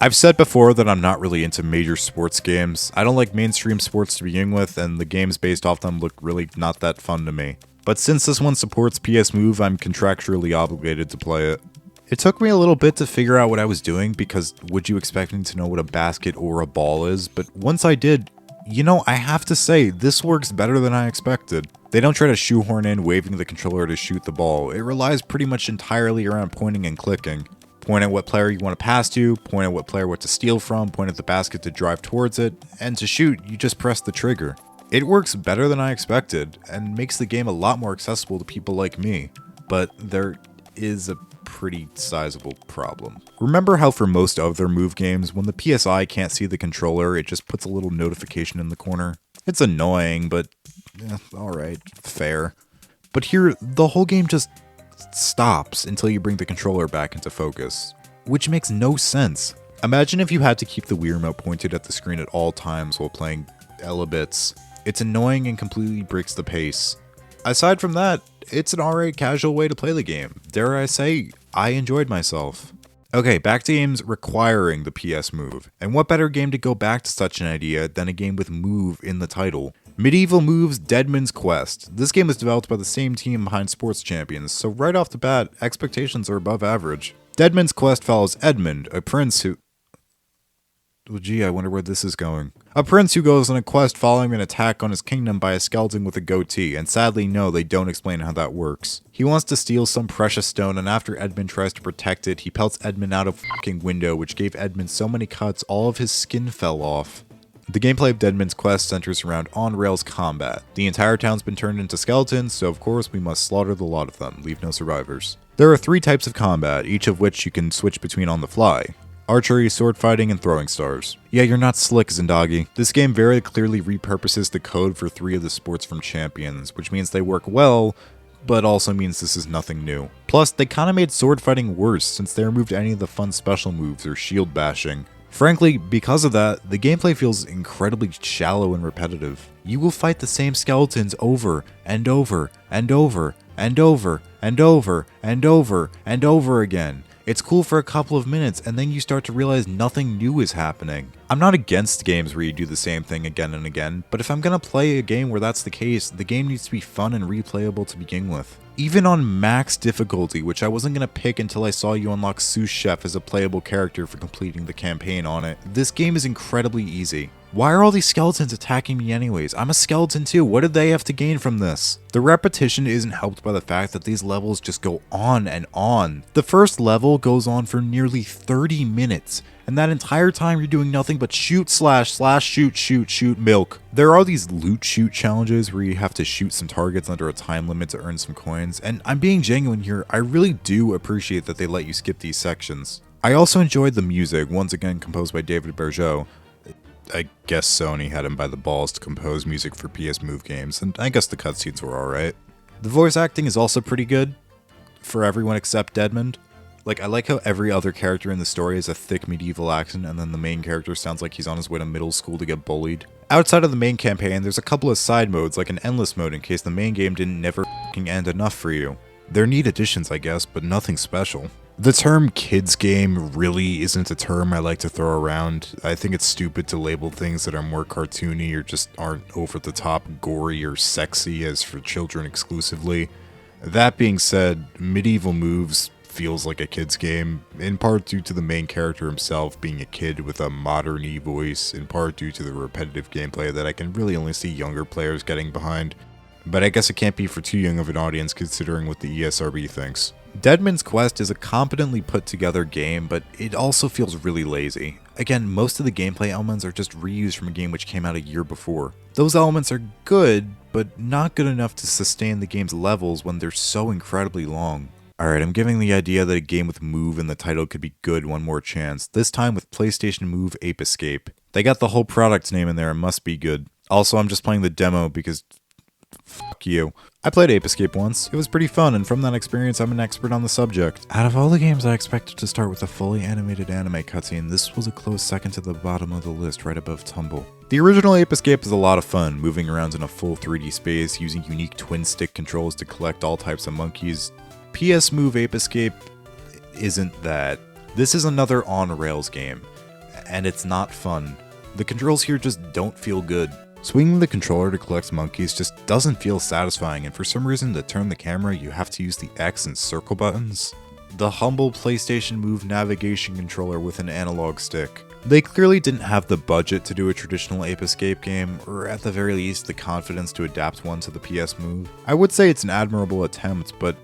S1: I've said before that I'm not really into major sports games. I don't like mainstream sports to begin with, and the games based off them look really not that fun to me. But since this one supports PS Move, I'm contractually obligated to play it. It took me a little bit to figure out what I was doing, because would you expect me to know what a basket or a ball is? But once I did, you know, I have to say, this works better than I expected. They don't try to shoehorn in waving the controller to shoot the ball. It relies pretty much entirely around pointing and clicking. Point at what player you want to pass to, point at what player what to steal from, point at the basket to drive towards it, and to shoot, you just press the trigger. It works better than I expected, and makes the game a lot more accessible to people like me. But there is a pretty sizable problem. Remember how for most other Move games, when the PSI can't see the controller, it just puts a little notification in the corner? It's annoying, but alright, fair. But here, the whole game just stops until you bring the controller back into focus, which makes no sense. Imagine if you had to keep the Wii remote pointed at the screen at all times while playing Elebits. It's annoying and completely breaks the pace. Aside from that, it's an alright casual way to play the game. Dare I say, I enjoyed myself. Okay, back to games requiring the PS Move. And what better game to go back to such an idea than a game with Move in the title? Medieval Move's Deadmund's Quest. This game was developed by the same team behind Sports Champions, so right off the bat, expectations are above average. Deadmund's Quest follows Edmund, a prince who... Well, gee, I wonder where this is going. A prince who goes on a quest following an attack on his kingdom by a skeleton with a goatee, and sadly no, they don't explain how that works. He wants to steal some precious stone, and after Edmund tries to protect it, he pelts Edmund out a fucking window, which gave Edmund so many cuts all of his skin fell off. The gameplay of Deadmund's quest centers around on-rails combat. The entire town's been turned into skeletons, so of course we must slaughter the lot of them, leave no survivors. There are 3 types of combat, each of which you can switch between on the fly. Archery, sword fighting, and throwing stars. Yeah, you're not slick, Zindagi. This game very clearly repurposes the code for 3 of the sports from Champions, which means they work well, but also means this is nothing new. Plus, they kinda made sword fighting worse since they removed any of the fun special moves or shield bashing. Frankly, because of that, the gameplay feels incredibly shallow and repetitive. You will fight the same skeletons over and over and over and over and over and over and over again. It's cool for a couple of minutes, and then you start to realize nothing new is happening. I'm not against games where you do the same thing again and again, but if I'm gonna play a game where that's the case, the game needs to be fun and replayable to begin with. Even on max difficulty, which I wasn't gonna pick until I saw you unlock Sous Chef as a playable character for completing the campaign on it, this game is incredibly easy. Why are all these skeletons attacking me anyways? I'm a skeleton too, what did they have to gain from this? The repetition isn't helped by the fact that these levels just go on and on. The first level goes on for nearly 30 minutes, and that entire time you're doing nothing but shoot slash shoot milk. There are these loot shoot challenges where you have to shoot some targets under a time limit to earn some coins, and I'm being genuine here, I really do appreciate that they let you skip these sections. I also enjoyed the music, once again composed by David Bergeaud. I guess Sony had him by the balls to compose music for PS Move games, and I guess the cutscenes were alright. The voice acting is also pretty good, for everyone except Deadmund. Like, I like how every other character in the story has a thick medieval accent, and then the main character sounds like he's on his way to middle school to get bullied. Outside of the main campaign, there's a couple of side modes, like an endless mode in case the main game didn't never f***ing end enough for you. They're neat additions, I guess, but nothing special. The term kids game really isn't a term I like to throw around. I think it's stupid to label things that are more cartoony or just aren't over the top gory or sexy as for children exclusively. That being said, Medieval Moves feels like a kid's game, in part due to the main character himself being a kid with a modern-y voice, in part due to the repetitive gameplay that I can really only see younger players getting behind. But I guess it can't be for too young of an audience considering what the ESRB thinks. Deadmund's Quest is a competently put together game, but it also feels really lazy. Again, most of the gameplay elements are just reused from a game which came out a year before. Those elements are good, but not good enough to sustain the game's levels when they're so incredibly long. Alright, I'm giving the idea that a game with Move in the title could be good one more chance, this time with PlayStation Move Ape Escape. They got the whole product's name in there and must be good. Also, I'm just playing the demo because fuck you. I played Ape Escape once. It was pretty fun, and from that experience, I'm an expert on the subject. Out of all the games I expected to start with a fully animated anime cutscene, this was a close second to the bottom of the list, right above Tumble. The original Ape Escape is a lot of fun, moving around in a full 3D space, using unique twin-stick controls to collect all types of monkeys. PS Move Ape Escape isn't that. This is another on-rails game, and it's not fun. The controls here just don't feel good. Swinging the controller to collect monkeys just doesn't feel satisfying, and for some reason to turn the camera you have to use the X and circle buttons. The humble PlayStation Move navigation controller with an analog stick. They clearly didn't have the budget to do a traditional Ape Escape game, or at the very least the confidence to adapt one to the PS Move. I would say it's an admirable attempt, but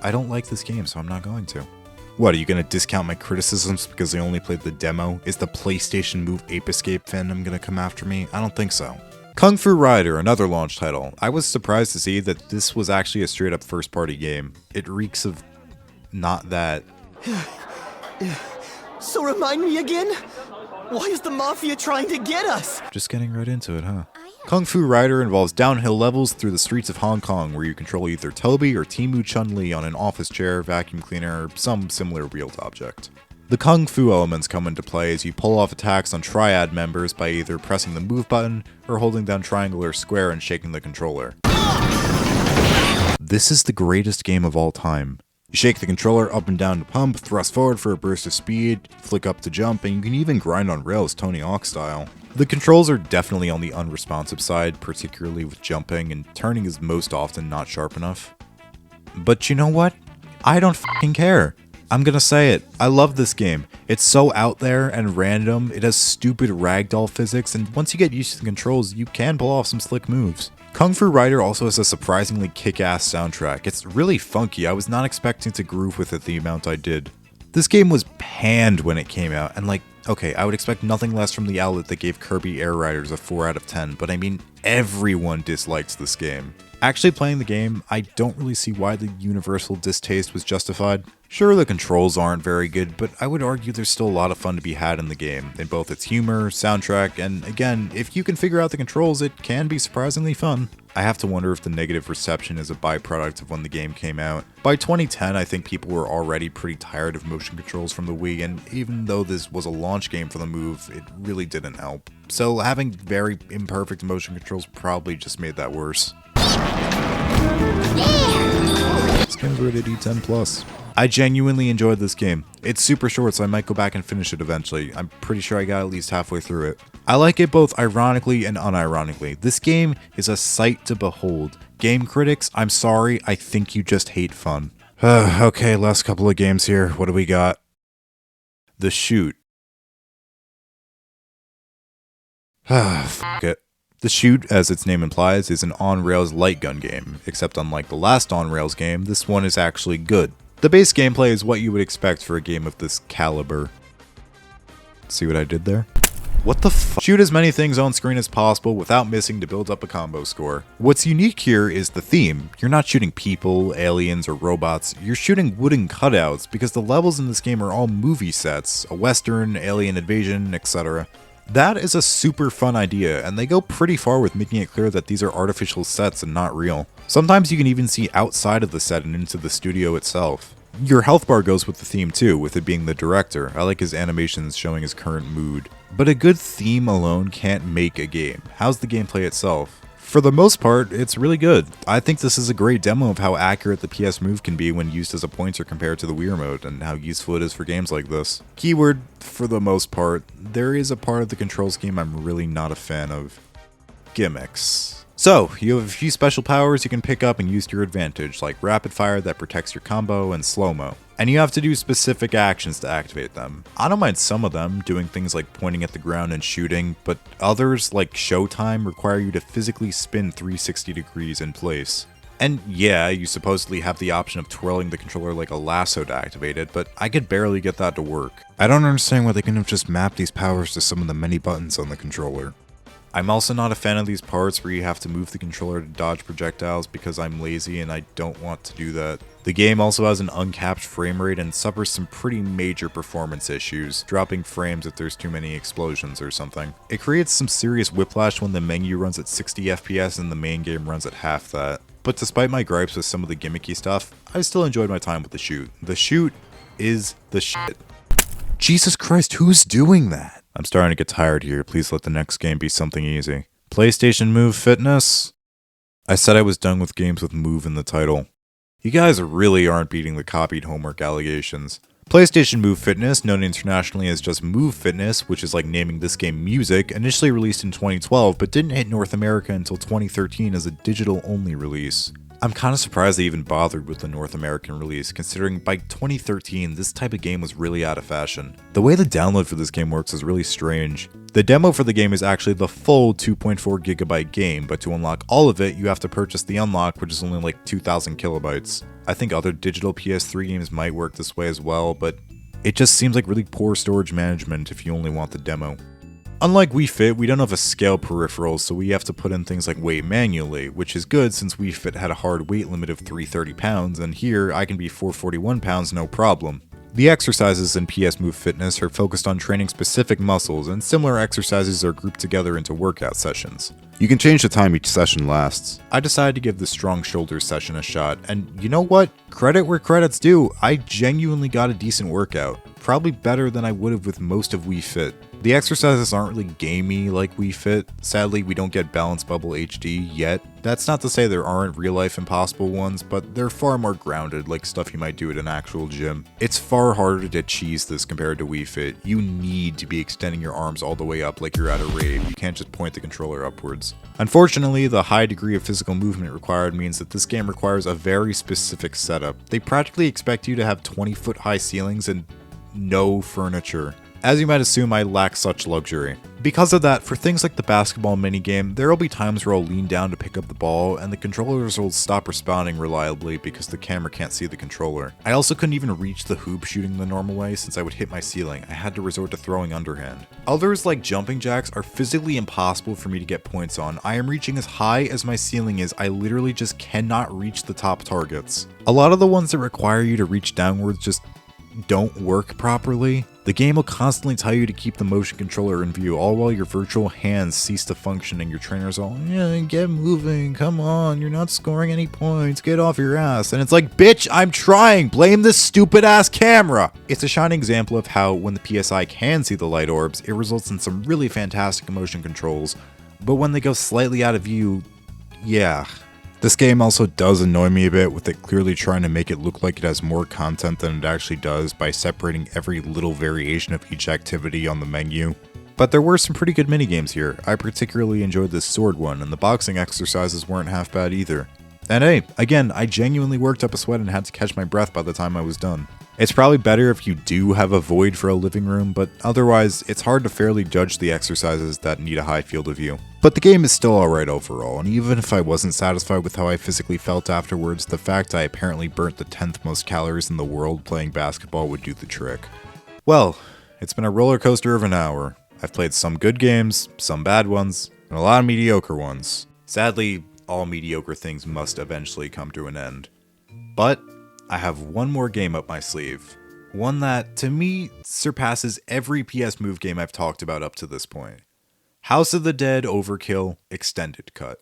S1: I don't like this game, so I'm not going to. What, are you gonna discount my criticisms because I only played the demo? Is the PlayStation Move Ape Escape fandom gonna come after me? I don't think so. Kung Fu Rider, another launch title. I was surprised to see that this was actually a straight up first party game. It reeks of not that.
S6: So remind me again? Why is the Mafia trying to get us?
S1: Just getting right into it, huh? Kung Fu Rider involves downhill levels through the streets of Hong Kong where you control either Toby or Timu Chun-Li on an office chair, vacuum cleaner, or some similar wheeled object. The Kung Fu elements come into play as you pull off attacks on Triad members by either pressing the move button or holding down triangle or square and shaking the controller. This is the greatest game of all time. You shake the controller up and down to pump, thrust forward for a burst of speed, flick up to jump, and you can even grind on rails Tony Hawk style. The controls are definitely on the unresponsive side, particularly with jumping, and turning is most often not sharp enough. But you know what? I don't fucking care. I'm gonna say it. I love this game. It's so out there and random, it has stupid ragdoll physics, and once you get used to the controls, you can pull off some slick moves. Kung Fu Rider also has a surprisingly kick-ass soundtrack. It's really funky. I was not expecting to groove with it the amount I did. This game was panned when it came out, and like, Okay, I would expect nothing less from the outlet that gave Kirby Air Riders a 4 out of 10, but I mean, everyone dislikes this game. Actually playing the game, I don't really see why the universal distaste was justified. Sure, the controls aren't very good, but I would argue there's still a lot of fun to be had in the game, in both its humor, soundtrack, and again, if you can figure out the controls, it can be surprisingly fun. I have to wonder if the negative reception is a byproduct of when the game came out. By 2010, I think people were already pretty tired of motion controls from the Wii, and even though this was a launch game for the Move, it really didn't help. So having very imperfect motion controls probably just made that worse. This game's rated E10+. I genuinely enjoyed this game. It's super short, so I might go back and finish it eventually. I'm pretty sure I got at least halfway through it. I like it both ironically and unironically. This game is a sight to behold. Game critics, I'm sorry, I think you just hate fun. Okay, last couple of games here. What do we got? The Shoot. Fuck it. The Shoot, as its name implies, is an on-rails light gun game, except unlike the last on-rails game, this one is actually good. The base gameplay is what you would expect for a game of this caliber. See what I did there? What the fuck? Shoot as many things on screen as possible without missing to build up a combo score. What's unique here is the theme. You're not shooting people, aliens, or robots, you're shooting wooden cutouts because the levels in this game are all movie sets, a western, alien invasion, etc. That is a super fun idea, and they go pretty far with making it clear that these are artificial sets and not real. Sometimes you can even see outside of the set and into the studio itself. Your health bar goes with the theme too, with it being the director. I like his animations showing his current mood. But a good theme alone can't make a game. How's the gameplay itself? For the most part, it's really good. I think this is a great demo of how accurate the PS Move can be when used as a pointer compared to the Wii Remote, and how useful it is for games like this. Keyword, for the most part, there is a part of the control scheme I'm really not a fan of. Gimmicks. So, you have a few special powers you can pick up and use to your advantage, like Rapid Fire that protects your combo and Slow-Mo. And you have to do specific actions to activate them. I don't mind some of them, doing things like pointing at the ground and shooting, but others, like Showtime, require you to physically spin 360 degrees in place. And yeah, you supposedly have the option of twirling the controller like a lasso to activate it, but I could barely get that to work. I don't understand why they couldn't have just mapped these powers to some of the many buttons on the controller. I'm also not a fan of these parts where you have to move the controller to dodge projectiles because I'm lazy and I don't want to do that. The game also has an uncapped frame rate and suffers some pretty major performance issues, dropping frames if there's too many explosions or something. It creates some serious whiplash when the menu runs at 60 FPS and the main game runs at half that. But despite my gripes with some of the gimmicky stuff, I still enjoyed my time with The Shoot. The Shoot is the shit. Jesus Christ, who's doing that? I'm starting to get tired here. Please let the next game be something easy. PlayStation Move Fitness? I said I was done with games with Move in the title. You guys really aren't beating the copied homework allegations. PlayStation Move Fitness, known internationally as just Move Fitness, which is like naming this game Music, initially released in 2012 but didn't hit North America until 2013 as a digital-only release. I'm kinda surprised they even bothered with the North American release, considering by 2013 this type of game was really out of fashion. The way the download for this game works is really strange. The demo for the game is actually the full 2.4GB game, but to unlock all of it you have to purchase the unlock, which is only like 2,000 kilobytes. I think other digital PS3 games might work this way as well, but it just seems like really poor storage management if you only want the demo. Unlike Wii Fit, we don't have a scale peripheral, so we have to put in things like weight manually, which is good since Wii Fit had a hard weight limit of 330 pounds, and here I can be 441 pounds no problem. The exercises in PS Move Fitness are focused on training specific muscles, and similar exercises are grouped together into workout sessions. You can change the time each session lasts. I decided to give the strong shoulders session a shot, and you know what? Credit where credit's due, I genuinely got a decent workout. Probably better than I would have with most of Wii Fit. The exercises aren't really gamey like Wii Fit. Sadly, we don't get Balance Bubble HD yet. That's not to say there aren't real-life impossible ones, but they're far more grounded, like stuff you might do at an actual gym. It's far harder to cheese this compared to Wii Fit. You need to be extending your arms all the way up like you're at a rave. You can't just point the controller upwards. Unfortunately, the high degree of physical movement required means that this game requires a very specific setup. They practically expect you to have 20-foot high ceilings and no furniture. As you might assume, I lack such luxury. Because of that, for things like the basketball minigame, there will be times where I'll lean down to pick up the ball, and the controllers will stop responding reliably because the camera can't see the controller. I also couldn't even reach the hoop shooting the normal way since I would hit my ceiling. I had to resort to throwing underhand. Others like jumping jacks are physically impossible for me to get points on. I am reaching as high as my ceiling is, I literally just cannot reach the top targets. A lot of the ones that require you to reach downwards just don't work properly. The game will constantly tell you to keep the motion controller in view, all while your virtual hands cease to function and your trainer's all, yeah, get moving, come on, you're not scoring any points, get off your ass. And it's like, bitch, I'm trying, blame this stupid ass camera. It's a shining example of how when the PSI can see the light orbs, it results in some really fantastic motion controls, but when they go slightly out of view, yeah. This game also does annoy me a bit with it clearly trying to make it look like it has more content than it actually does by separating every little variation of each activity on the menu. But there were some pretty good minigames here. I particularly enjoyed this sword one, and the boxing exercises weren't half bad either. And hey, again, I genuinely worked up a sweat and had to catch my breath by the time I was done. It's probably better if you do have a void for a living room, but otherwise, it's hard to fairly judge the exercises that need a high field of view. But the game is still alright overall, and even if I wasn't satisfied with how I physically felt afterwards, the fact I apparently burnt the 10th most calories in the world playing basketball would do the trick. Well, it's been a roller coaster of an hour. I've played some good games, some bad ones, and a lot of mediocre ones. Sadly, all mediocre things must eventually come to an end. But I have one more game up my sleeve. One that, to me, surpasses every PS Move game I've talked about up to this point. House of the Dead Overkill Extended Cut.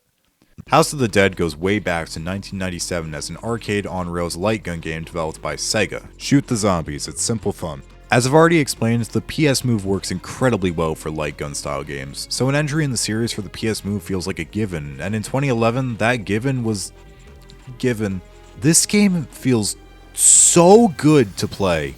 S1: House of the Dead goes way back to 1997 as an arcade on-rails light gun game developed by Sega. Shoot the zombies, it's simple fun. As I've already explained, the PS Move works incredibly well for light gun style games, so an entry in the series for the PS Move feels like a given, and in 2011, that given was given. This game feels so good to play.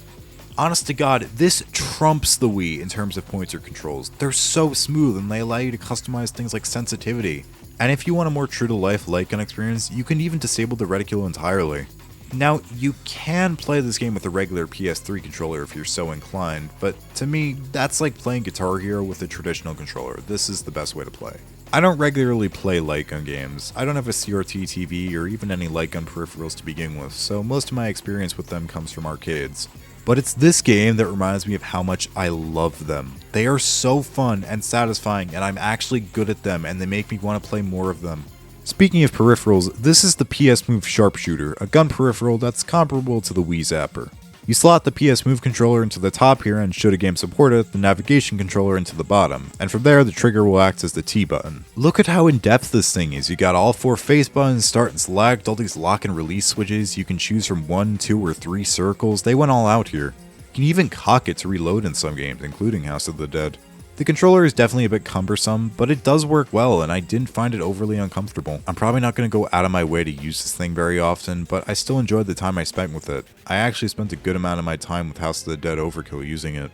S1: Honest to God, this trumps the Wii in terms of pointer controls. They're so smooth and they allow you to customize things like sensitivity. And if you want a more true-to-life light gun experience, you can even disable the reticule entirely. Now, you can play this game with a regular PS3 controller if you're so inclined, but to me, that's like playing Guitar Hero with a traditional controller. This is the best way to play. I don't regularly play light gun games. I don't have a CRT TV or even any light gun peripherals to begin with, so most of my experience with them comes from arcades. But it's this game that reminds me of how much I love them. They are so fun and satisfying, and I'm actually good at them, and they make me want to play more of them. Speaking of peripherals, this is the PS Move Sharpshooter, a gun peripheral that's comparable to the Wii Zapper. You slot the PS Move controller into the top here, and should a game support it, the navigation controller into the bottom, and from there the trigger will act as the T button. Look at how in-depth this thing is. You got all 4 face buttons, start and select, all these lock and release switches, you can choose from 1, 2, or 3 circles, they went all out here. You can even cock it to reload in some games, including House of the Dead. The controller is definitely a bit cumbersome, but it does work well and I didn't find it overly uncomfortable. I'm probably not going to go out of my way to use this thing very often, but I still enjoyed the time I spent with it. I actually spent a good amount of my time with House of the Dead Overkill using it.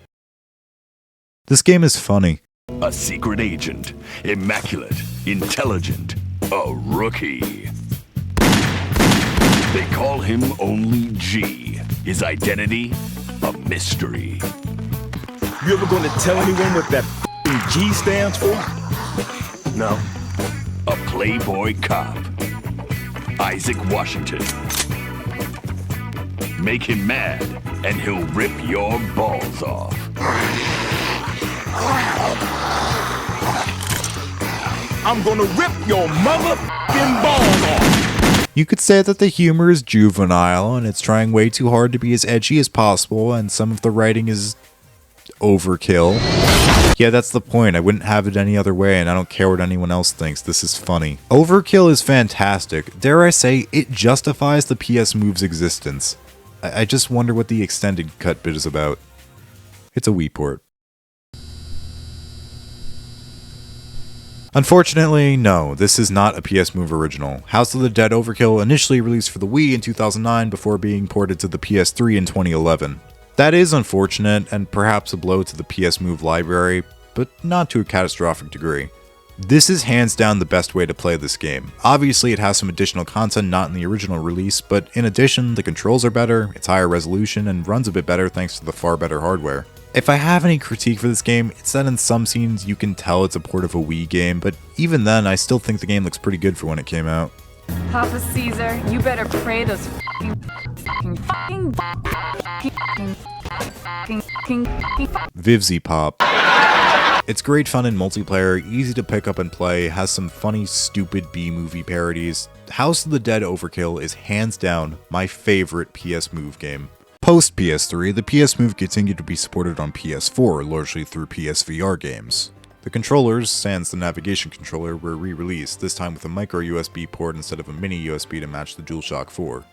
S1: This game is funny.
S7: A secret agent, immaculate, intelligent, a rookie. They call him only G. His identity, a mystery.
S8: You ever gonna tell anyone what that G stands for?
S7: No. A playboy cop. Isaac Washington. Make him mad, and he'll rip your balls off.
S8: I'm gonna rip your motherfucking balls off!
S1: You could say that the humor is juvenile, and it's trying way too hard to be as edgy as possible, and some of the writing is overkill. Yeah, that's the point. I wouldn't have it any other way, and I don't care what anyone else thinks. This is funny. Overkill is fantastic. Dare I say, it justifies the PS Move's existence. I just wonder what the extended cut bit is about. It's a Wii port. Unfortunately, no, this is not a PS Move original. House of the Dead Overkill initially released for the Wii in 2009 before being ported to the PS3 in 2011. That is unfortunate, and perhaps a blow to the PS Move library, but not to a catastrophic degree. This is hands down the best way to play this game. Obviously it has some additional content not in the original release, but in addition, the controls are better, it's higher resolution, and runs a bit better thanks to the far better hardware. If I have any critique for this game, it's that in some scenes you can tell it's a port of a Wii game, but even then I still think the game looks pretty good for when it came out.
S9: Papa Caesar, you better pray those
S1: Vivzy Pop. It's great fun in multiplayer, easy to pick up and play, has some funny, stupid B-movie parodies. House of the Dead Overkill is hands down my favorite PS Move game. Post PS3, the PS Move continued to be supported on PS4, largely through PSVR games. The controllers, sans the navigation controller, were re-released, this time with a micro USB port instead of a mini USB to match the DualShock 4.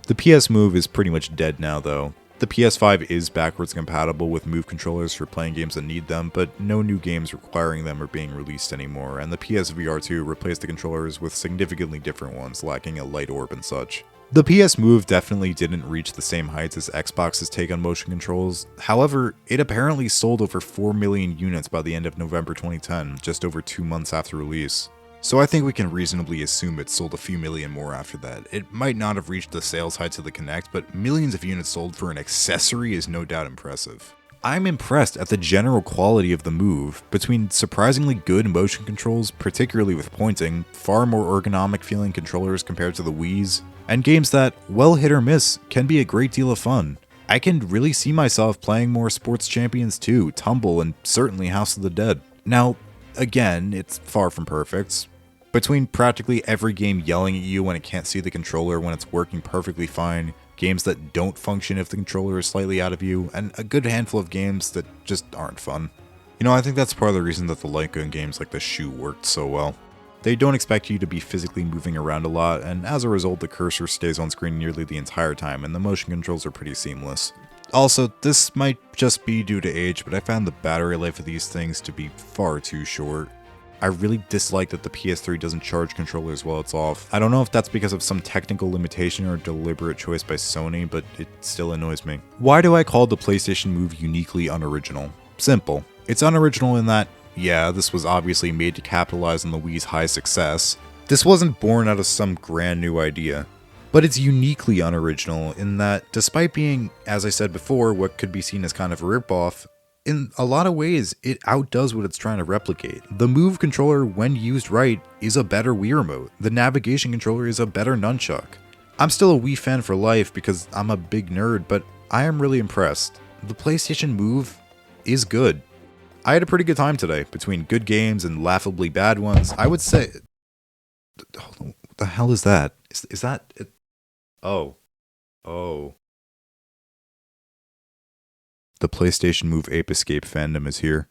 S1: The PS Move is pretty much dead now though. The PS5 is backwards compatible with Move controllers for playing games that need them, but no new games requiring them are being released anymore, and the PSVR 2 replaced the controllers with significantly different ones, lacking a light orb and such. The PS Move definitely didn't reach the same heights as Xbox's take on motion controls, however, it apparently sold over 4 million units by the end of November 2010, just over 2 months after release. So I think we can reasonably assume it sold a few million more after that. It might not have reached the sales heights of the Kinect, but millions of units sold for an accessory is no doubt impressive. I'm impressed at the general quality of the Move, between surprisingly good motion controls, particularly with pointing, far more ergonomic feeling controllers compared to the Wii's, and games that, well hit or miss, can be a great deal of fun. I can really see myself playing more Sports Champions 2, Tumble, and certainly House of the Dead. Now, again, it's far from perfect. Between practically every game yelling at you when it can't see the controller when it's working perfectly fine, games that don't function if the controller is slightly out of view, and a good handful of games that just aren't fun. You know, I think that's part of the reason that the light gun games like the Shoe worked so well. They don't expect you to be physically moving around a lot, and as a result the cursor stays on screen nearly the entire time and the motion controls are pretty seamless. Also, this might just be due to age, but I found the battery life of these things to be far too short. I really dislike that the PS3 doesn't charge controllers while it's off. I don't know if that's because of some technical limitation or deliberate choice by Sony, but it still annoys me. Why do I call the PlayStation Move uniquely unoriginal? Simple. It's unoriginal in that, yeah, this was obviously made to capitalize on the Wii's high success. This wasn't born out of some grand new idea. But it's uniquely unoriginal in that, despite being, as I said before, what could be seen as kind of a ripoff, in a lot of ways, it outdoes what it's trying to replicate. The Move controller, when used right, is a better Wii remote. The navigation controller is a better nunchuck. I'm still a Wii fan for life because I'm a big nerd, but I am really impressed. The PlayStation Move is good. I had a pretty good time today, between good games and laughably bad ones. I would say... Hold on, what the hell is that? Is that... It? Oh. The PlayStation Move Ape Escape fandom is here.